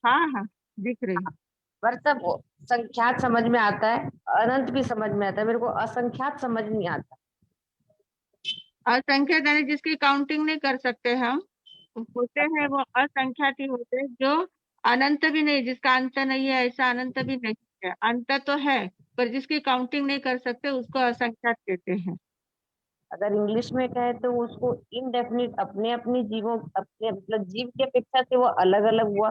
हाँ हाँ, दिख रही। वर्षा संख्यात समझ में आता है, अनंत भी समझ में आता है, मेरे को असंख्यात समझ नहीं आता। असंख्यात यानी जिसकी काउंटिंग नहीं कर सकते हम, होते हैं वो असंख्यात ही होते हैं। जो अनंत भी नहीं, जिसका अंत नहीं है, ऐसा अनंत भी नहीं है। अंत तो है पर जिसकी काउंटिंग नहीं कर सकते उसको असंख्यात कहते हैं। अगर इंग्लिश में कहे तो उसको इनडेफिनिट, अपने अपनी जीवों, अपने मतलब जीव की अपेक्षा से वो अलग अलग हुआ।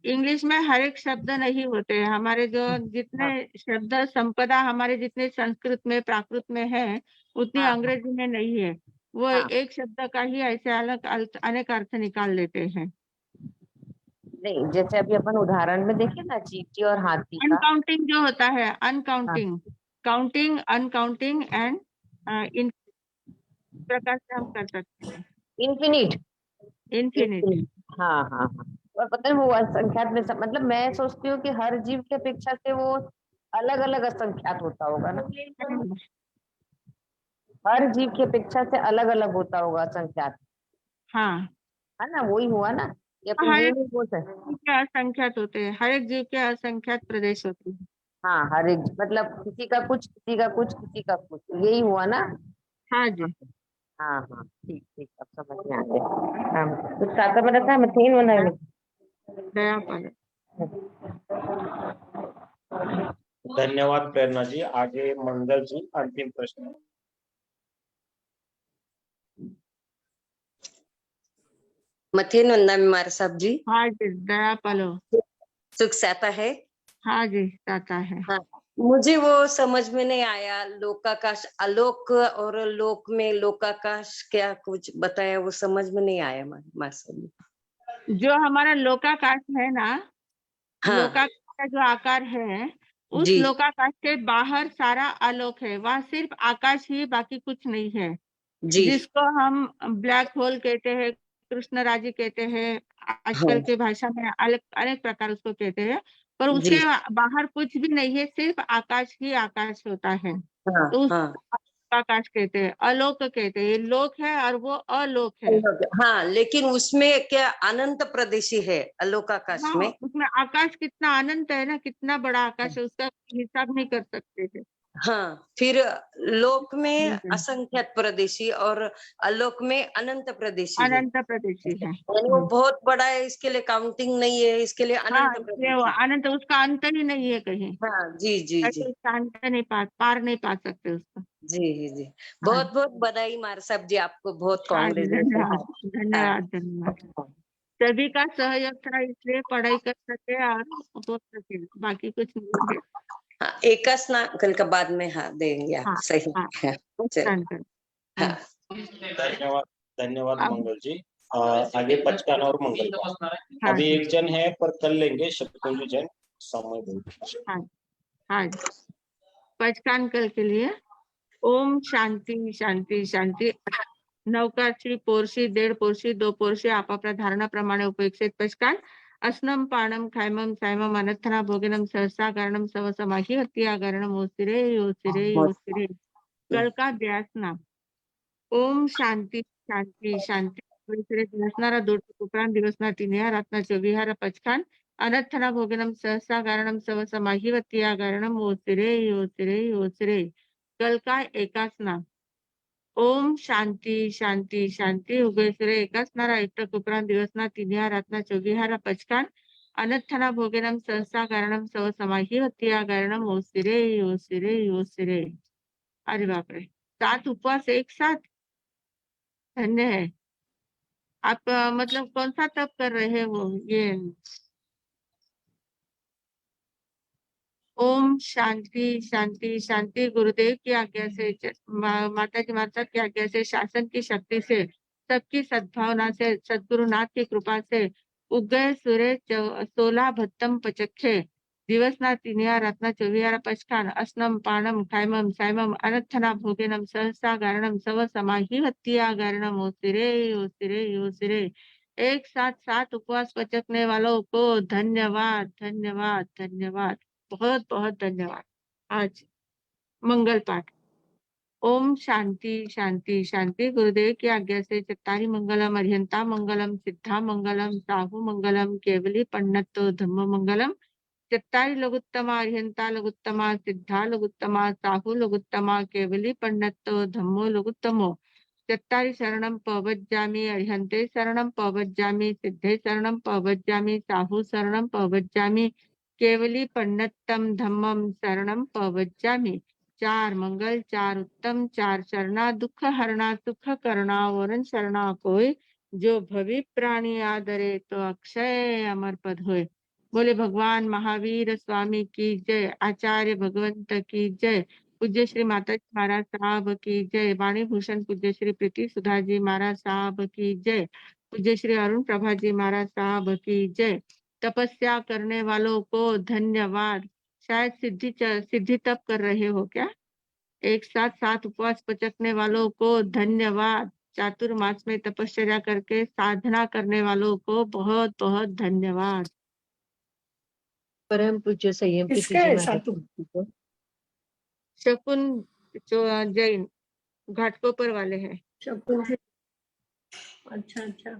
इंग्लिश में हर एक शब्द नहीं होते। हमारे जो जितने शब्द संपदा हमारे जितने संस्कृत में प्राकृत में है उतनी अंग्रेजी में नहीं है। वो एक शब्द का ही ऐसे अलग अनेक अर्थ निकाल लेते हैं। नहीं, जैसे अभी अपन उदाहरण में देखे ना, चींटी और हाथी का। अनकाउंटिंग जो होता है, अनकाउंटिंग, काउंटिंग, अनकाउंटिंग एंड इन प्रकार से हम कर सकते हैं। इन्फिनिट। इन्फिनिट। हाँ हाँ हाँ। और पता है वो असंख्यात में मतलब मैं सोचती हूँ कि हर जीव की अपेक्षा से वो अलग अलग असंख्यात होता होगा ना। हर जीव की अपेक्षा से अलग अलग होता होगा असंख्यात, हाँ, है ना? वही हुआ ना, या फिर हर ये एक नहीं बोल सकते? जीव के असंख्यात होते हैं, हर एक जीव के असंख्यात प्रदेश होते हैं। हाँ, हर एक मतलब किसी का कुछ, किसी का कुछ, किसी का कुछ, यही हुआ ना? हाँ जी। हाँ हाँ, ठीक ठीक, अब समझ में आ गया। हाँ, कुछ साता में था मथेन बना दया पाल। धन्यवाद प्रेरणा जी। आगे मंगल जी, अंतिम प्रश्न। मथेन वंदा मार साहब जी, हाँ जी, दया पालो। सुख सहता है। हाँ जी, आता है। हाँ, मुझे वो समझ में नहीं आया, लोकाकाश अलोक और लोक में लोकाकाश क्या कुछ बताया, वो समझ में नहीं आया मार साहब जी। जो हमारा लोकाकाश है ना, हाँ लोकाकाश का जो आकार है, उस जी लोकाकाश के बाहर सारा आलोक है, वहाँ सिर्फ आकाश ही, बाकी कुछ नहीं है। जी। जिसको हम ब्लैक होल कहते हैं, कृष्ण राजी कहते हैं, आजकल हाँ के भाषा में अलग अनेक प्रकार उसको कहते हैं, पर जी। उसके बाहर कुछ भी नहीं है, सिर्फ आकाश ही आकाश होता है। हाँ तो हाँ उसको आकाश कहते हैं, अलोक कहते हैं। ये लोक है और वो अलोक है। हाँ, लेकिन उसमें क्या अनंत प्रदेशी है अलोकाकाश हाँ, में? उसमें आकाश कितना अनंत है ना, कितना बड़ा आकाश है, उसका हिसाब नहीं कर सकते थे। हाँ, फिर लोक में हम्म। असंख्यात प्रदेशी और अलोक में अनंत प्रदेशी है, अनंत प्रदेशी है। यानी वो बहुत बड़ा है, इसके लिए काउंटिंग नहीं है, इसके लिए हाँ, अनंत ये वो प्रदेशी। अनंत, उसका अंत ही नहीं है कहीं। हाँ जी जी ऐसे जी उसका अंत नहीं पार नहीं पा सकते उसका। जी जी। हाँ, बहुत बहुत बधाई मार साहब जी, आपको बहुत हाँ जी, कांग्रेचुलेशन। धन्यवाद हाँ धन्यवाद धन्यवाद। सभी का सहयोग था, इसलिए पढ़ाई कर सके और हो सके, बाकी कुछ नहीं है। हाँ, एकस ना कल का बाद में हाँ देंगे आप, हाँ सही। हाँ, हाँ, चलो। ध्यान कर। हाँ धन्यवाद धन्यवाद अब मंगल जी। आगे पचकान और मंगल का। हाँ अभी जी, एक जन है पर कल लेंगे, शकुंजी जैन। समय बहुत। हाँ हाँ जी। पंचकान कल के लिए ओम शांति शांती शांती। नवकाची पोरशी 1.5 पोरशी 2 पोरशी आपापल्या धारणाप्रमाणे उपेक्षित पचकान अस्नम पाणम खायमम सायमम अनर्थना भोगिनम सहसा कारणम सव समाही हत्या कारणम ओसिरे योसिरे योसिरे। कल का व्यास नाम ओम शांति शांति शांति। दुसरे दिवसनारा 2 उपरांत दिवसना 3 या रातना 24 पचकान अनर्थना भोगिनम सहसा कारणम सव समाही हत्या कारणम ओसिरे योसिरे योसिरे। कल का एकाच नाम ओम शांति शांति शांति। उभयसुरे एकाचनारा एकटक उपरांत दिवसना 3 या रातना 24 पचकान अनर्थना भोगेनम सहसा कारणम सव समाही हत्या कारणम ओसिरे ओसिरे ओसिरे। अरे बाप रे, 7 उपवास एक साथ, धन्य है आप। मतलब कौन सा तप कर रहे हो ये? ओम शांति शांति शांति। गुरुदेव की आज्ञा से, माता जी माता की आज्ञा से, शासन की शक्ति से, सबकी सद्भावना से, सद्गुरुनाथ की कृपा से उगय सूर्य 16 भत्तम पचखे दिवसना 3 या रातना 24 पचखान अस्नम पाणम खायमम सायमम अनर्थना भोगेनम सहसा गारणम सव समाही हत्या गारणम ओसिरे ओसिरे ओसिरे। एक साथ 7 उपवास पचकने वालों को धन्यवाद धन्यवाद धन्यवाद, बहुत बहुत धन्यवाद। आज मंगल पाठ ओम शांति शांति शांति। गुरुदेव की आज्ञा से चत्तारी मंगलम अरिहंता मंगलम सिद्धा मंगलम साहु मंगलम केवली पंडितो धम्म मंगलम। चत्तारी लघुत्तमा अरिहंता लघुत्तमा सिद्धा लघुत्तमा साहु लघुत्तमा केवली पंडितो धम्मो लघुत्तमो। चत्तारी शरणम पवज्जामि अरिहंते शरणम पवज्जामि सिद्धे शरणम पवज्जामि साहु शरणम पवज्जामि केवली पंडितम धम्मम शरणम पवज्जामि। 4 मंगल 4 उत्तम 4 शरणा दुख हरणा सुख करना वरण शरणा कोई जो भवि प्राणी आदरे तो अक्षय अमर पद होय। बोले भगवान महावीर स्वामी की जय। आचार्य भगवंत की जय। पूज्य श्री माता जी महाराज साहब की जय। वाणी भूषण पूज्य श्री प्रीति सुधा जी महाराज साहब की जय। पूज्य श्री अरुण प्रभा जी महाराज साहब की जय। तपस्या करने वालों को धन्यवाद। शायद सिद्धि तप कर रहे हो क्या? एक साथ 7 उपवास पचकने वालों को धन्यवाद। चातुर्मास में तपस्या करके साधना करने वालों को बहुत बहुत धन्यवाद। परम पूज्य संयम प्रीति किसके जी है महाराज सातु? साहब जी को शकुन जैन घाटकोपर वाले हैं। अच्छा।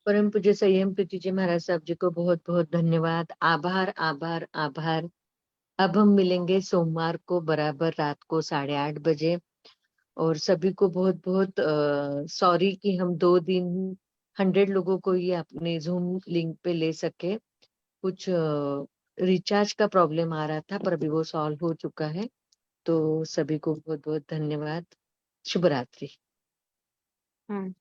परम पूज्य संयम प्रीति जी महाराज साहब जी को बहुत बहुत धन्यवाद। आभार आभार आभार। अब हम मिलेंगे सोमवार को बराबर रात को 8:30 बजे। और सभी को बहुत बहुत सॉरी कि हम 2 दिन 100 लोगों को ही अपने जूम लिंक पे ले सके। कुछ रिचार्ज का प्रॉब्लम आ रहा था, पर अभी वो सॉल्व हो चुका है। तो सभी को बहुत बहुत धन्यवाद। शुभ रात्रि। हाँ।